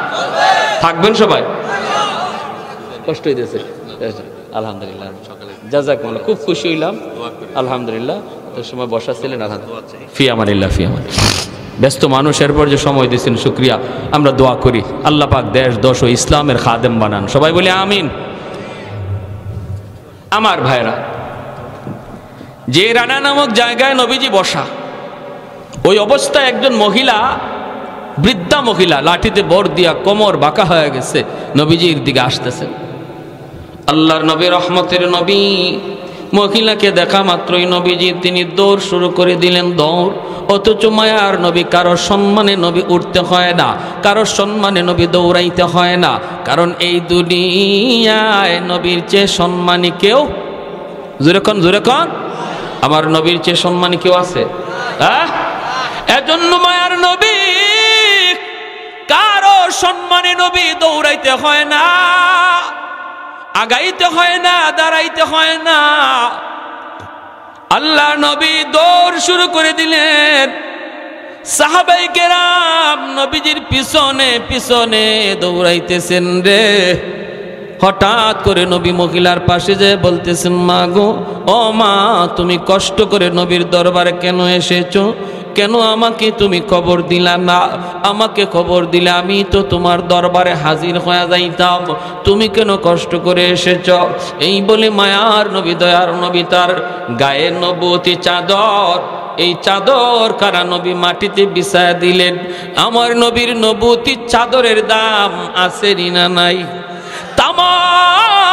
চলবে থাকবেন সবাই? কষ্ট হইতেছে? আলহামদুলিল্লাহ, জাযাকুমুল্লাহ, খুব খুশি হইলাম। আলহামদুলিল্লাহ, তো সময় বসা ছিলেন। আলহামদুলিল্লাহ, ফি আমানিল্লাহ, ফি আমানিল্লাহ। ব্যস্ত মানুষের পর যে সময় দিয়েছেন, শুকরিয়া। আমরা দোয়া করি আল্লাহ পাক দেশ দশ ও ইসলামের খাদেম বানান। সবাই বলি আমিন। আমার ভাইরা, যে রানা নামক জায়গায় নবীজি বসা, ওই অবস্থায় একজন মহিলা, বৃদ্ধা মহিলা, লাঠিতে বর দিয়া কোমর বাঁকা হয়ে গেছে, নবীজির দিকে আসতেছে। আল্লাহর নবী, রহমতের নবী, মহিলাকে দেখা মাত্রই নবীজি তিনি দৌড় শুরু করে দিলেন, দৌড়। অথচ মায়ার নবী, কারোর সম্মানে নবী উঠতে হয় না, কারোর সম্মানে নবী দৌড়াইতে হয় না, কারণ এই দুনিয়ায় নবীর চেয়ে সম্মানী কেউ, জোরে কন, আমার নবীর চেয়ে সম্মানী কেউ আছে? এজন্য মায়ার নবী, কারো সম্মানে নবী দৌড়াইতে হয় না, আগাইতে হয় না, দাঁড়াইতে হয় না। আল্লাহ নবী দৌড় শুরু করে দিলেন। সাহাবায়ে কেরাম নবীজির পিছনে পিছনে দৌড়াইতেছেন রে। হঠাৎ করে নবী মহিলার পাশে যেয়ে বলতেছেন, মা গো, ও মা, তুমি কষ্ট করে নবীর দরবারে কেন এসেছো? কেন আমাকে তুমি খবর দিলা না? আমাকে খবর দিলে আমি তো তোমার দরবারে হাজির হয়ে যাইতাম, তুমি কেন কষ্ট করে এসেছ? এই বলে মায়ার নবী, দয়ার নবী, তার গায়ে নবুয়তি চাদর, এই চাদর কারা নবী মাটিতে বিছায়া দিলেন। আমার নবীর নবুয়তি চাদরের দাম আছে না নাই? তামাম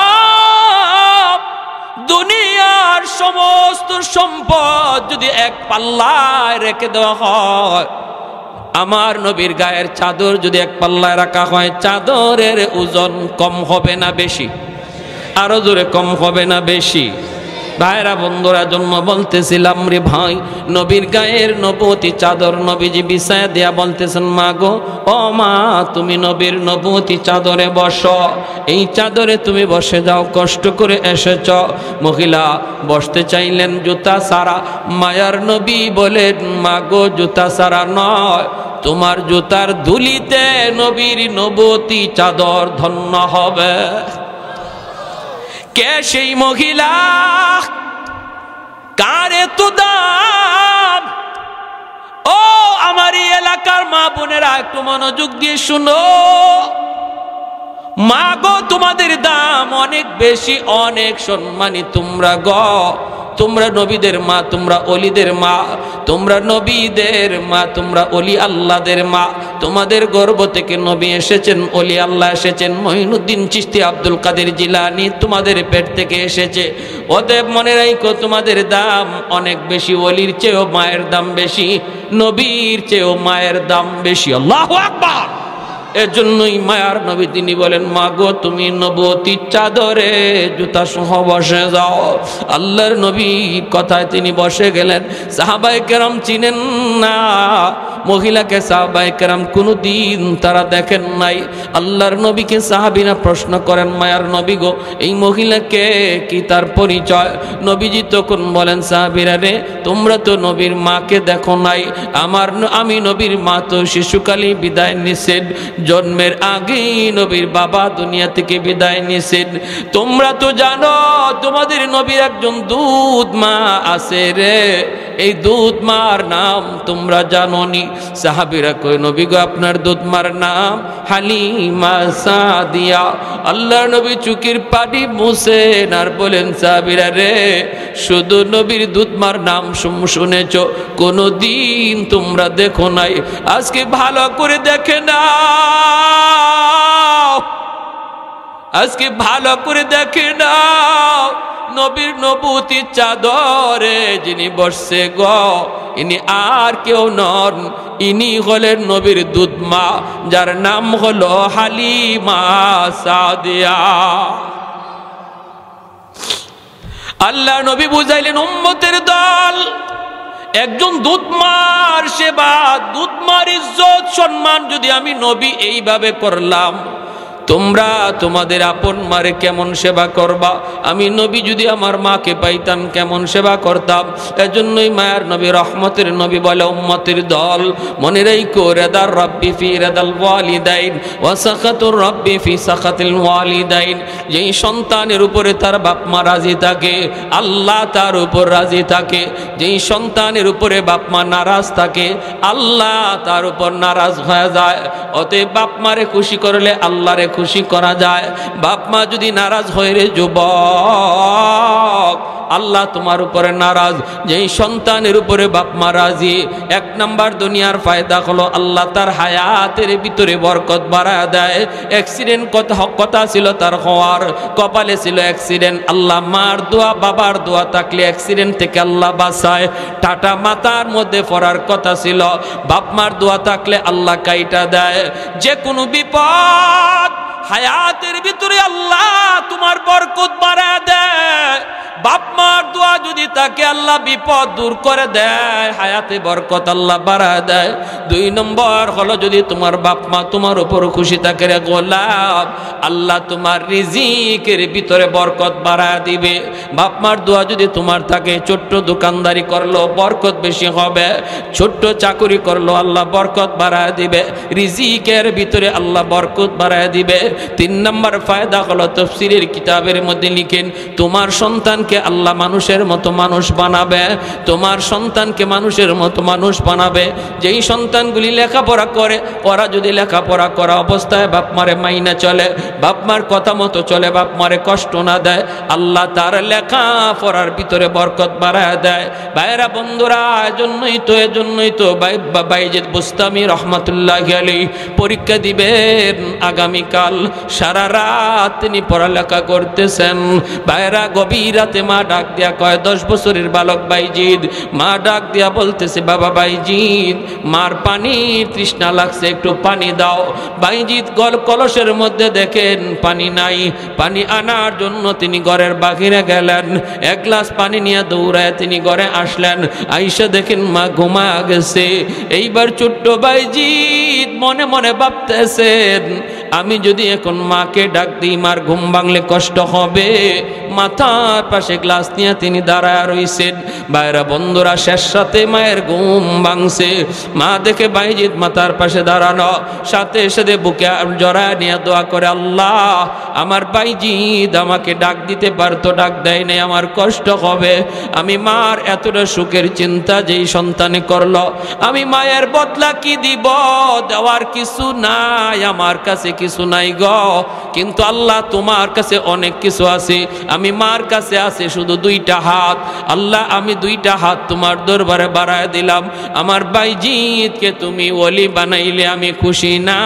দুনিয়ার সমস্ত সম্পদ যদি এক পাল্লায় রেখে দেওয়া হয়, আমার নবীর গায়ের চাদর যদি এক পাল্লায় রাখা হয়, চাদরের ওজন কম হবে না বেশি? আরো জোরে, কম হবে না বেশি? ভাইরা, বন্ধুরা, জন্ম বলতেছিলাম রে ভাই, নবীর গায়ের নবুয়তি চাদর নবীজি বিছায়া দিয়া বলতেছেন, মা গো, ও মা, তুমি নবীর নবুয়তি চাদরে বসো, এই চাদরে তুমি বসে যাও, কষ্ট করে এসেছ। মহিলা বসতে চাইলেন জুতা সারা। মায়ার নবী বলেন, মা গো, জুতা সারা নয়, তোমার জুতার ধুলিতে নবীর নবুয়তি চাদর ধন্য হবে। কে সেই মহিলা? কার এত দাম? ও আমার এই এলাকার মা বোনেরা, একটু মনোযোগ দিয়ে শুনো। মা গো, তোমাদের দাম অনেক বেশি, অনেক সম্মানী তোমরা গো। তোমরা নবীদের মা, তোমরা অলিদের মা, তোমরা নবীদের মা, তোমরা অলি আল্লাহদের মা। তোমাদের গর্ভ থেকে নবী এসেছেন, অলি আল্লাহ এসেছেন, মঈনুদ্দিন চিশতি, আব্দুল কাদের জিলানী তোমাদের পেট থেকে এসেছে। অতএব মনে রাখো, তোমাদের দাম অনেক বেশি, অলির চেয়েও মায়ের দাম বেশি, নবীর চেয়েও মায়ের দাম বেশি। আল্লাহু আকবার। এজন্যই মায়ার নবী তিনি বলেন, মা গো, তুমি নবুয়তি চাদরে জুতা সহ বসে যাও। আল্লাহর নবীর কথায় তিনি বসে গেলেন। সাহাবায়ে কেরাম চিনেন না মহিলাকে, সাহাবায়ে কেরাম কোনদিন তারা দেখেন নাই। আল্লাহর নবীকে সাহাবীরা প্রশ্ন করেন, মায়ার নবী গো, এই মহিলাকে কি তার পরিচয়? নবীজি তখন বলেন, সাহাবীরা রে, তোমরা তো নবীর মাকে দেখো নাই, আমি নবীর মা তো শিশুকালেই বিদায় নিছেন, জন্মের আগেই নবীর বাবা দুনিয়া থেকে বিদায় নিছেন। তোমরা তো জানো তোমাদের নবীর একজন দুধ মা আছে রে, এই দুধ মার নাম তোমরা জানোনি? সাহাবীরা কয়, নবী গো, আপনার দুধ মার নাম হালিমা সাদিয়া। আল্লাহ নবী চুকির পানি মুছেন আর বলেন, সাহাবীরা রে, শুধু নবীর দুধ মার নাম শুনেছ, কোনদিন তোমরা দেখো নাই। আজকে ভালো করে দেখে না, আজকে ভালো করে দেখে নাও, নবীর নবুয়তি চাদরে যিনি বসছে গো, ইনি আর কেউ নন, ইনি হলেন নবীর দুধ মা, যার নাম হলো হালিমা সাদিয়া। আল্লাহ নবী বুঝাইলেন, উম্মতের দল, একজন দুধমার সেবা, দুধমার ইজ্জত সম্মান যদি আমি নবী এইভাবে করলাম, তোমরা তোমাদের আপন মারে কেমন সেবা করবা, আমি নবী যদি আমার মাকে পাইতাম কেমন সেবা করতাম। এজন্যই মায়ার নবী রহমতের নবী বলে, উম্মতের দল মনে রাখো, রেদার রব্বি ফি রেদাল ওয়ালিদাইন ওয়া সাখাতুর রব্বি ফি সাখাতিল ওয়ালিদাইন। যেই সন্তানের উপরে তার বাপ মা রাজি থাকে, আল্লাহ তার উপর রাজি থাকে। যেই সন্তানের উপরে বাপ মা নারাজ থাকে, আল্লাহ তার উপর নারাজ হয়ে যায়। অতএব বাপ মারে খুশি করলে আল্লাহরে খুশি করা যায়। বাপ মা যদি নারাজ হয় রে যুবক, আল্লাহ তোমার উপরে নারাজ। যেই সন্তানের উপরে বাপ মা রাজি, এক নাম্বার দুনিয়ার ফায়দা হলো আল্লাহ তার হায়াতের ভিতরে বরকত বাড়ায় দেয়। অ্যাক্সিডেন্ট কথা ছিল তার হওয়ার, কপালে ছিল অ্যাক্সিডেন্ট, আল্লাহ মার দোয়া বাবার দোয়া থাকলে অ্যাক্সিডেন্ট থেকে আল্লাহ বাঁচায়। টাটা মাথার মধ্যে পড়ার কথা ছিল, বাপ মার দোয়া থাকলে আল্লাহ কাইটা দেয়। যে কোনো বিপদ হায়াতের ভিতরে আল্লাহ তোমার বরকত বাড়ায় দেয়। বাপ মার দোয়া যদি তাকে আল্লাহ বিপদ দূর করে দেয়, হায়াতে বরকত আল্লাহ বাড়ায় দেয়। দুই নম্বর হলো, যদি তোমার বাপ মা তোমার উপর খুশি থাকে রে গোলাম, আল্লাহ তোমার রিজিকের ভিতরে বরকত বাড়ায় দিবে। বাপ মার দোয়া যদি তোমার থাকে, ছোট্ট দোকানদারি করলো বরকত বেশি হবে, ছোট্ট চাকুরি করলো আল্লাহ বরকত বাড়ায় দিবে, রিজিকের ভিতরে আল্লাহ বরকত বাড়ায় দিবে। তিন নম্বর ফায়দা হলো, তাফসীরের কিতাবের মধ্যে লিখেন, তোমার সন্তানকে আল্লাহ মানুষের মতো মানুষ বানাবে। তোমার সন্তানকে মানুষের মতো মানুষ বানাবে। যেই সন্তানগুলি লেখাপড়া করে, ওরা যদি লেখাপড়া করা অবস্থায় বাপ মারে মাইনা চলে, বাপ মার কথা মতো চলে, বাপ মারে কষ্ট না দেয়, আল্লাহ তার লেখাপড়ার ভিতরে বরকত বাড়ায় দেয়। ভাইরা বন্ধুরা, এজন্যই তো বাইজিদ বুস্তামি রহমাতুল্লাহি আলাইহি পরীক্ষা দিবেন আগামীকাল। সারা রাত তিনি পড়ালেখা করতেছেন। ভাইরা, গভীর রাতে মা ডাক দিয়া কয়, 10 বছরের বালক বাইজিদ। মা ডাক দিয়া বলতেছে, বাবা বাইজিদ, মার পানির তৃষ্ণা লাগছে, একটু পানি দাও। বাইজিদ কলসের মধ্যে দেখেন পানি নাই। পানি আনার জন্য তিনি ঘরের বাহিরে গেলেন। এক গ্লাস পানি নিয়ে দৌড়ায় তিনি ঘরে আসলেন। আইসা দেখেন মা ঘুমায়া গেছে। এইবার ছোট্ট বাইজিদ মনে মনে ভাবতেছেন, আমি যদি এখন মাকে ডাক দিই, মার ঘুম ভাঙলে কষ্ট হবে। মাথার পাশে গ্লাস নিয়ে তিনি দাঁড়ায় রইছেন। বাইরা বন্ধুরা, শেষ সাথে মায়ের ঘুম ভাঙছে। মা দেখে বাইজিদ মাথার পাশে দাঁড়ানো, সাথে সাথে বুকে জড়ায় নিয়ে দোয়া করে, আল্লাহ আমার বাইজিদ আমাকে ডাক দিতে পারতো, ডাক দেয় নাই, আমার কষ্ট হবে। আমি মার এতটা সুখের চিন্তা যেই সন্তানে করলো, আমি মায়ের বদলা কি দিব? দেওয়ার কিছু নাই, আমার কাছে কিছু নাই গো। কিন্তু আল্লাহ তোমার কাছে অনেক কিছু আছে। আমি মার কাছে আছে শুধু 2টা হাত। আল্লাহ, আমি 2টা হাত তোমার দরবারে বাড়ায় দিলাম। আমার বাইজিদকে তুমি ওলি বানাইলে আমি খুশি না,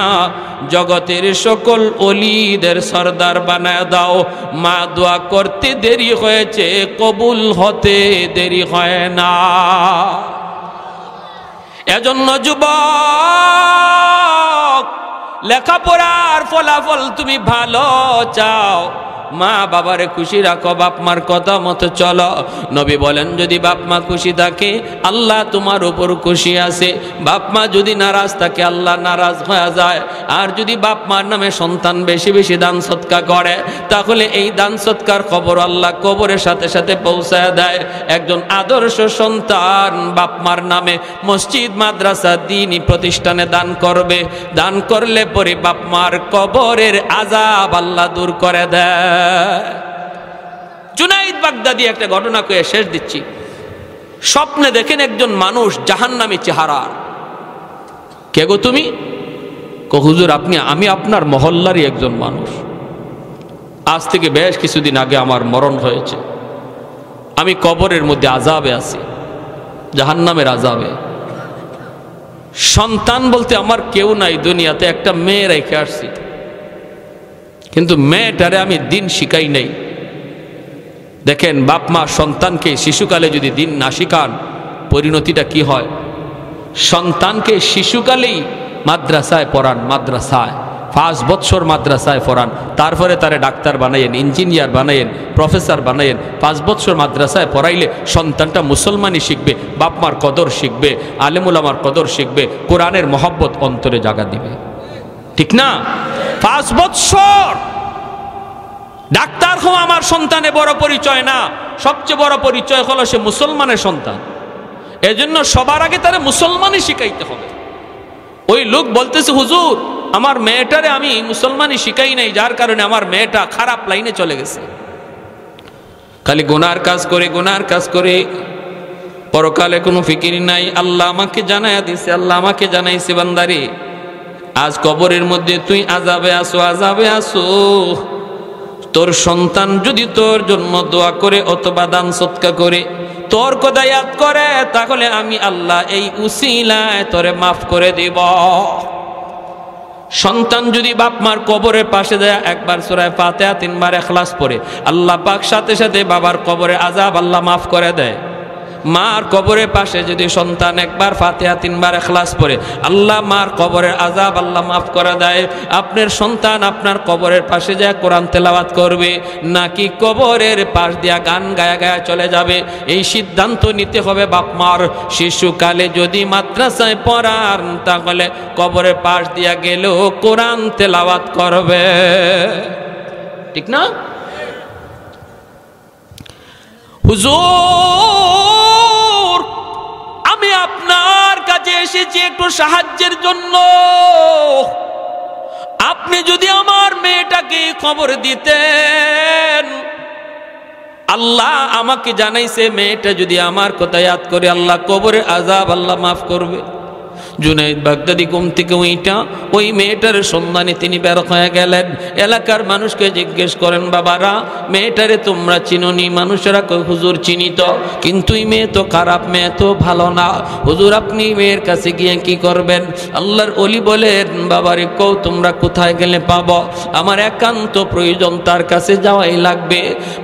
জগতের সকল ওলিদের সরদার বানায় দাও। মা দোয়া করতে দেরি হয়েছে, কবুল হতে দেরি হয় না। এজন্য যুবক, লেখাপড়ার ফলাফল তুমি ভালো চাও, মা বাবারে খুশি রাখো, বাপ মার কথা মতো চলো। নবী বলেন, যদি বাপ মা খুশি থাকে আল্লাহ তোমার উপর খুশি আছে। বাপ মা যদি নারাজ থাকে আল্লাহ নারাজ হয়ে যায়। আর যদি বাপ মার নামে সন্তান বেশি বেশি দান সৎকার করে, তাহলে এই দান সৎকার খবর আল্লাহ কবরের সাথে সাথে পৌঁছায় দেয়। একজন আদর্শ সন্তান বাপ মার নামে মসজিদ, মাদ্রাসা, দ্বীনি প্রতিষ্ঠানে দান করবে। দান করলে পরে বাপ মার কবরের আযাব আল্লাহ দূর করে দেয়। জুনাইদ বাগদাদি একটা ঘটনা কয়ে শেষ দিচ্ছি। স্বপ্নে দেখেন একজন মানুষ জাহান্নামী চেহারার। কে গো তুমি? হুজুর আমি আপনার মহল্লারই একজন মানুষ। আজ থেকে বেশ কিছুদিন আগে আমার মরণ হয়েছে। আমি কবরের মধ্যে আযাবে আছি, জাহান্নামের আযাবে। সন্তান বলতে আমার কেউ নাই দুনিয়াতে, একটা মেয়ে রেখে আসছি। কিন্তু মেয়েটারে আমি দিন শিখাই নাই। দেখেন, বাপ মা সন্তানকে শিশুকালে যদি দিন না শিখান, পরিণতিটা কি হয়? সন্তানকে শিশুকালেই মাদ্রাসায় পড়ান, মাদ্রাসায় 5 বছর মাদ্রাসায় পড়ান, তারপরে তারে ডাক্তার বানাইয়েন, ইঞ্জিনিয়ার বানাইয়েন, প্রফেসর বানাইয়েন। 5 বছর মাদ্রাসায় পড়াইলে সন্তানটা মুসলমানই শিখবে, বাপ মার কদর শিখবে, আলেমুল আমার কদর শিখবে, কোরআনের মহব্বত অন্তরে জাগা দিবে। ঠিক না? 5 বছর ডাক্তার হওয়া আমার সন্তানের বড় পরিচয় না, সবচেয়ে বড় পরিচয় হলো সে মুসলমানের সন্তান। এজন্য সবার আগে তারা মুসলমানই শিখাইতে হবে। ওই লোক বলতেছে, হুজুর আমার মেয়েটারে আমি মুসলমানই শিখাই নাই, যার কারণে আমার মেয়েটা খারাপ লাইনে চলে গেছে, খালি গুনার কাজ করে গুনার কাজ করে, পরকালে কোনো ফিকির নাই। আল্লাহ আমাকে জানাইয়া দিছে, আল্লাহ আমাকে জানাইছে, বান্দারে আজ কবরের মধ্যে তুই আযাবে আসো, আযাবে আসো। তোর সন্তান যদি তোর জন্য দোয়া করে অথবা দান সৎকা করে তোর কথা ইয়াদ করে, তাহলে আমি আল্লাহ এই উসিলায় তোরে মাফ করে দিব। সন্তান যদি বাপ মার কবরের পাশে যায় একবার সূরা ফাতিহা 3 বার ইখলাস পড়ে, আল্লাহ পাক সাথে সাথে বাবার কবরে আযাব আল্লাহ মাফ করে দেয়। মার কবরের পাশে যদি সন্তান একবার ফাতিহা 3 বার ইখলাস পড়ে, আল্লাহ মার কবরের আযাব আল্লাহ মাফ করে দেয়। আপনার সন্তান আপনার কবরের পাশে যায় কোরআন তেলাওয়াত করবে নাকি কবরের পাশ দিয়া গান গায়া গায়া চলে যাবে, এই সিদ্ধান্ত নিতে হবে বাপ মার। শিশুকালে যদি মাদ্রাসায় পড়ান তাহলে কবরের পাশ দিয়া গেলেও কোরআন তেলাওয়াত করবে, ঠিক না? হুজুর আমি আপনার কাছে এসেছি একটু সাহায্যের জন্য, আপনি যদি আমার মেয়েটাকে খবর দিতেন। আল্লাহ আমাকে জানাইছে মেয়েটা যদি আমার কথা ইয়াদ করে আল্লাহ কবরে আযাব আল্লাহ মাফ করবে। জুনাইদ বাগদাদি ঘুম থেকে ওইটা ওই মেয়েটার সন্ধানে তিনি বের হয়ে গেলেন। এলাকার মানুষকে জিজ্ঞেস করেন, বাবারা মেয়েটারে তোমরা চিনোনি? মানুষেরা কয়, হুজুর চিনি তো, কিন্তু এই মেয়ে তো খারাপ, মেয়ে তো ভালো না। হুজুর আপনি মেয়ের কাছে গিয়ে কি করবেন? আল্লাহর ওলি বলেন, বাবারে কও তোমরা কোথায় গেলে পাবো, আমার একান্ত প্রয়োজন, তার কাছে যাওয়াই লাগবে।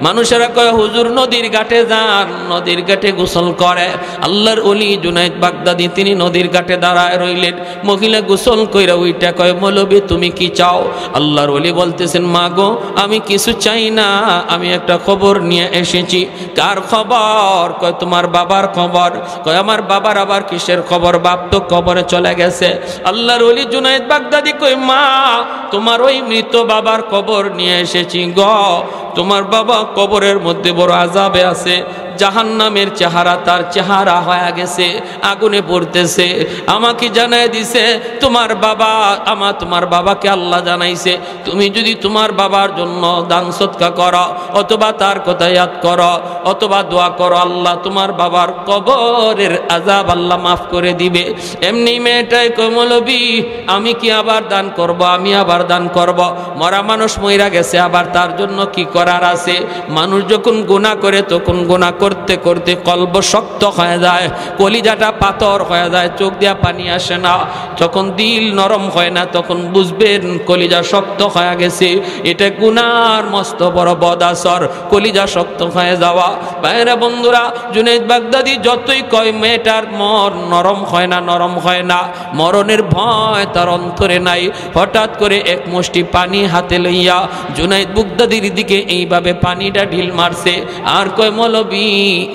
মানুষেরা কয়, হুজুর নদীর ঘাটে যান, নদীর ঘাটে গোসল করে। আল্লাহর ওলি জুনাইদ বাগদাদি তিনি নদীর ঘাটে দাঁড়ায় রইলেন। মহিলা গোসল কইরা ওইটা কয়, মৌলবী তুমি কি চাও? আল্লাহর ওলি বলতেছেন, মা গো আমি কিছু চাই না, আমি একটা খবর নিয়ে এসেছি। কার খবর? কয় তোমার বাবার খবর। কয় আমার বাবার আবার কিসের খবর? বাপ তো কবরে চলে গেছে। আল্লাহর ওলি জুনাইদ বাগদাদি কয়, মা তোমার ওই মৃত বাবার খবর নিয়ে এসেছি গো। তোমার বাবা কবরের মধ্যে বড় আযাবে আছে, জাহান্নামের চেহারা তার চেহারা হয়ে গেছে, আগুনে পড়তেছে। আমাকে জানাই দিছে তোমার বাবা, তোমার বাবাকে আল্লাহ জানাইছে তুমি যদি তোমার বাবার জন্য দান সদকা করো অথবা তার কথা ইয়াদ করো অথবা দোয়া করো, আল্লাহ তোমার বাবার কবরের আযাব আল্লাহ মাফ করে দিবে। এমনি মেয়েটাই কয়, মৌলবী আমি কি আবার দান করব? আমি আবার দান করব? মরা মানুষ মইরা গেছে, আবার তার জন্য কি করার আছে? মানুষ যখন গুনাহ করে তখন গুনাহ করতে করতে কলব শক্ত হয়ে যায়, কলিজাটা পাথর হয়ে যায়, চোখ দিয়া পানি আসে না। যখন দিল নরম হয় না তখন বুঝবেন কলিজা শক্ত হয়ে গেছে, এটা গুনার মস্ত বড় বদাসর, কলিজা শক্ত হয়ে যাওয়া। ভাইরা বন্ধুরা, জুনাইদ বাগদাদি যতই কয় মেয়েটার মন নরম হয় না, নরম হয় না, মরণের ভয় তার অন্তরে নাই। হঠাৎ করে এক মুষ্টি পানি হাতে লইয়া জুনাইদ বাগদাদির দিকে এইভাবে পানিটা ঢিল মারছে আর কয়, মৌলবী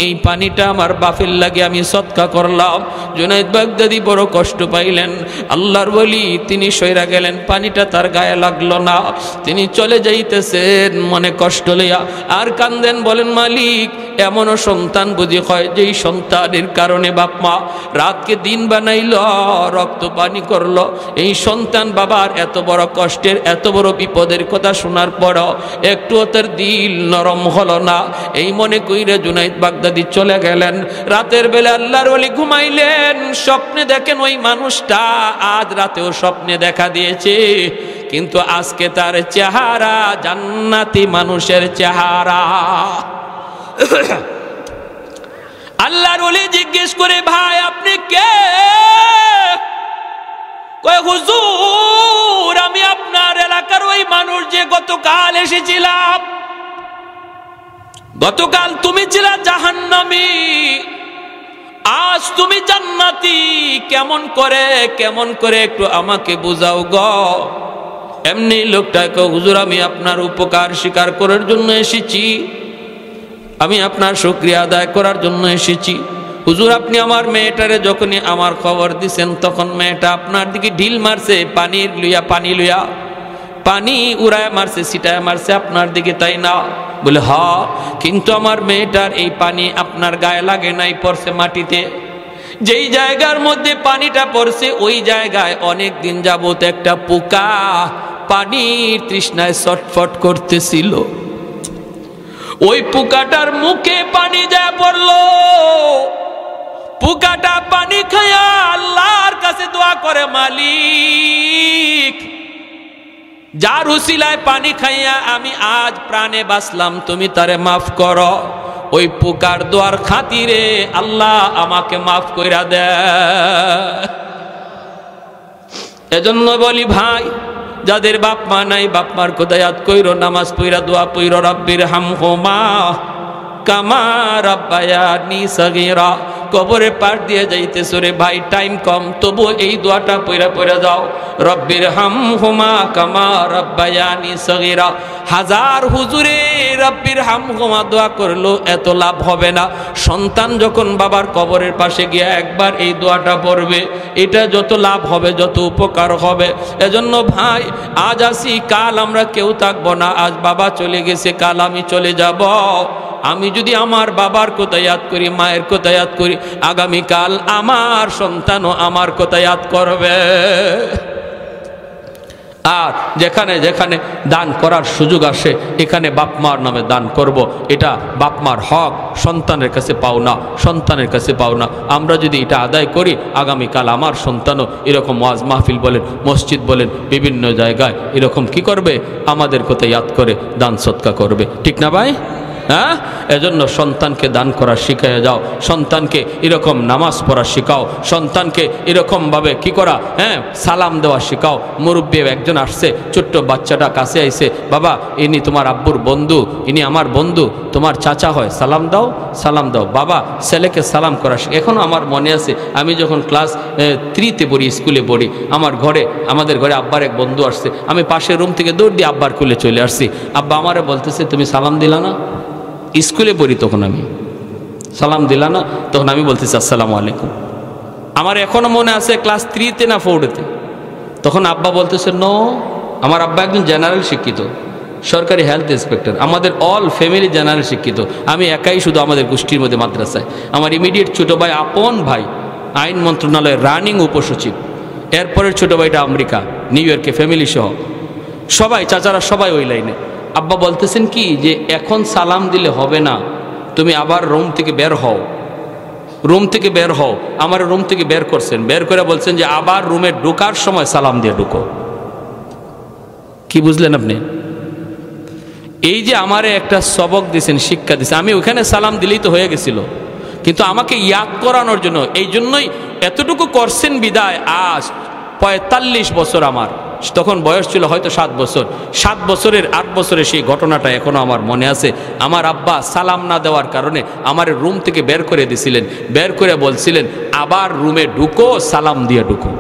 এই পানিটা আমার বাপের লাগে আমি সদকা করলাম। জুনাইদ বাগদাদি বড় কষ্ট পাইলেন। আল্লাহর ওলি তিনি সইরা গেলেন, পানিটা তার গায়ে লাগলো না, তিনি চলে যাইতেছেন মনে কষ্ট লইয়া আর কান্দেন। বলেন, মালিক এমনও সন্তান বুঝি হয় যেই সন্তানের কারণে বাপ মা রাতকে দিন বানাইল, রক্ত পানি করলো। এই সন্তান বাবার এত বড় কষ্টের এত বড় বিপদের কথা শোনার পরও একটুও তার দিল নরম হলো না। এই মনে কইরা জুনাইদ বাগদাদি চলে গেলেন। রাতের বেলা আল্লাহর ওলি ঘুমাইলেন, স্বপ্নে দেখেন ওই মানুষটা আজ রাতেও স্বপ্নে দেখা দিয়েছে, কিন্তু আজকে তার চেহারা জান্নাতি মানুষের চেহারা। আল্লাহর ওলি জিজ্ঞেস করে, ভাই আপনি কে? কয়, হুজুর আমি আপনার এলাকার ওই মানুষ যে গতকাল এসেছিলাম। গতকাল তুমি ছিলা জাহান্নামী, আজ তুমি জান্নাতি। কেমন করে একটু আমাকে বুঝাও গো। এমনি লোকটাকে, হুজুর আমি আপনার উপকার স্বীকার করার জন্য এসেছি, আমি আপনার শুকরিয়া আদায় করার জন্য এসেছি। হুজুর আপনি আমার মেয়েটারে যখনই আমার খবর দিছেন তখন মেয়েটা আপনার দিকে ঢিল মারছে পানি লইয়া। পানি উড়ায় মারছে, ছিটায় মারছে আপনার দিকে, তাই না? বলে হ্যাঁ, কিন্তু আমার মেয়েটার এই পানি আপনার গায়ে লাগে নাই, পড়ছে মাটিতে। যেই জায়গার মধ্যে পানিটা পড়ছে ওই জায়গায় অনেক দিন যাবত একটা পোকা পানির তৃষ্ণায় ছটফট করতেছিল। ওই পোকাটার মুখে পানি যা পড়লো, পোকাটা পানি খায়া আল্লাহর কাছে দোয়া করে, মালিক যার উসিলায় পানি খাইয়া আমি আজ প্রাণে বাঁচলাম, তুমি তারে মাফ করো। ওই পোকার দোয়ার খাতিরে আল্লাহ আমাকে মাফ কইরা দে। এজন্য বলি ভাই, যাদের বাপ মা নাই, বাপ মার কথা ইয়াদ কইরো, নামাজ পইরা দোয়া পইরো, রব্বির হামহুমা কামা রাব্বায়ানি সগীরা। কবরে পার দিয়ে যাইতেছো রে ভাই, টাইম কম, তবু এই দোয়াটা পইরা পইরা যাও, রব্বির হামহুমা কামা রাব্বায়ানি সগীরা। হাজার হুজুরে রব্বির হামহুমা দোয়া করলো এত লাভ হবে না। সন্তান যখন বাবার কবরের পাশে গিয়ে একবার এই দোয়াটা পড়বে, এটা যত লাভ হবে, যত উপকার হবে। এজন্য ভাই, আজ আসি কাল আমরা কেউ থাকবো না। আজ বাবা চলে গেছে, কাল আমি চলে যাব। আমি যদি আমার বাবার কথা ইয়াদ করি, মায়ের কথা ইয়াদ করি, আগামীকাল আমার সন্তানও আমার কথা ইয়াদ করবে। আর যেখানে যেখানে দান করার সুযোগ আসে, এখানে বাপমার নামে দান করব। এটা বাপমার হক, সন্তানের কাছে পাও না, সন্তানের কাছে পাও না। আমরা যদি এটা আদায় করি, আগামীকাল আমার সন্তানও এরকম ওয়াজ মাহফিল বলেন, মসজিদ বলেন, বিভিন্ন জায়গায় এরকম কি করবে, আমাদের কথা ইয়াদ করে দান সৎকা করবে। ঠিক না ভাই? হ্যাঁ, এজন্য সন্তানকে দান করা শিখাইয়া যাও, সন্তানকে এরকম নামাজ পড়া শিখাও, সন্তানকে এরকমভাবে কি করা, হ্যাঁ, সালাম দেওয়া শিখাও। মুরব্বী একজন আসছে, ছোট্ট বাচ্চাটা কাছে আইছে, বাবা ইনি তোমার আব্বুর বন্ধু, ইনি আমার বন্ধু, তোমার চাচা হয়, সালাম দাও, সালাম দাও। বাবা ছেলেকে সালাম করা এখনও আমার মনে আছে, আমি যখন ক্লাস 3-তে পড়ি, স্কুলে পড়ি, আমাদের ঘরে আব্বার এক বন্ধু আসছে, আমি পাশের রুম থেকে দৌড় দিয়ে আব্বার কুলে চলে আসছি। আব্বা আমারে বলতেছে, তুমি সালাম দিলা না? স্কুলে পড়ি তখন, আমি সালাম দিলা না? তখন আমি বলতেছি আসসালামু আলাইকুম। আমার এখনো মনে আছে ক্লাস 3-তে না 4-তে, তখন আব্বা বলতেছে নো। আমার আব্বা একজন জেনারেল শিক্ষিত, সরকারি হেলথ ইন্সপেক্টর, আমাদের অল ফ্যামিলি জেনারেল শিক্ষিত। আমি একাই শুধু আমাদের গোষ্ঠীর মধ্যে মাদ্রাসায়। আমার ইমিডিয়েট ছোটো ভাই, আপন ভাই, আইন মন্ত্রণালয়ের রানিং উপসচিব। এরপরের ছোটো ভাইটা আমেরিকা, নিউ ইয়র্কে, ফ্যামিলি সহ সবাই, চাচারা সবাই ওই লাইনে। আব্বা বলতেছেন কি, যে এখন সালাম দিলে হবে না, তুমি আবার রুম থেকে বের হও, রুম থেকে বের হও। আমার রুম থেকে বের করছেন, বের করে বলছেন যে আবার রুমে ঢোকার সময় সালাম দিয়ে ঢুকো। কি বুঝলেন আপনি? এই যে আমারে একটা সবক দিয়েছেন, শিক্ষা দিয়েছেন। আমি ওখানে সালাম দিলেই তো হয়ে গেছিল, কিন্তু আমাকে ইয়াদ করানোর জন্য, এই জন্যই এতটুকু করছেন বিদায়। আজ 45 বছর, আমার তখন বয়স ছিল হয়তো 7 বছর, 7 বছরের 8 বছরের সেই ঘটনাটা এখনো আমার মনে আছে। আমার আব্বা সালাম না দেওয়ার কারণে আমার রুম থেকে বের করে দিছিলেন, বের করে বলছিলেন আবার রুমে ঢুকো, সালাম দিয়ে ঢুকো।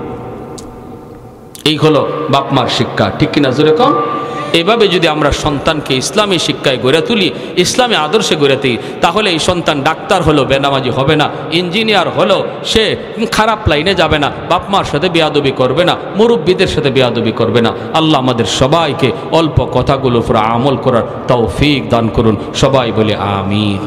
এই হলো বাপমার শিক্ষা, ঠিক কিনা জোরে কম? এইভাবে যদি আমরা সন্তানকে ইসলামী শিক্ষায় গড়ে তুলি, ইসলামী আদর্শে গড়ে তুলি, তাহলে এই সন্তান ডাক্তার হলো বেনামাজি হবে না, ইঞ্জিনিয়ার হলো সে খারাপ লাইনে যাবে না, বাপমার সাথে বেয়াদবি করবে না, মুরব্বীদের সাথে বেয়াদবি করবে না। আল্লাহ আমাদের সবাইকে অল্প কথাগুলো পুরো আমল করার তৌফিক দান করুন। সবাই বলে আমিন।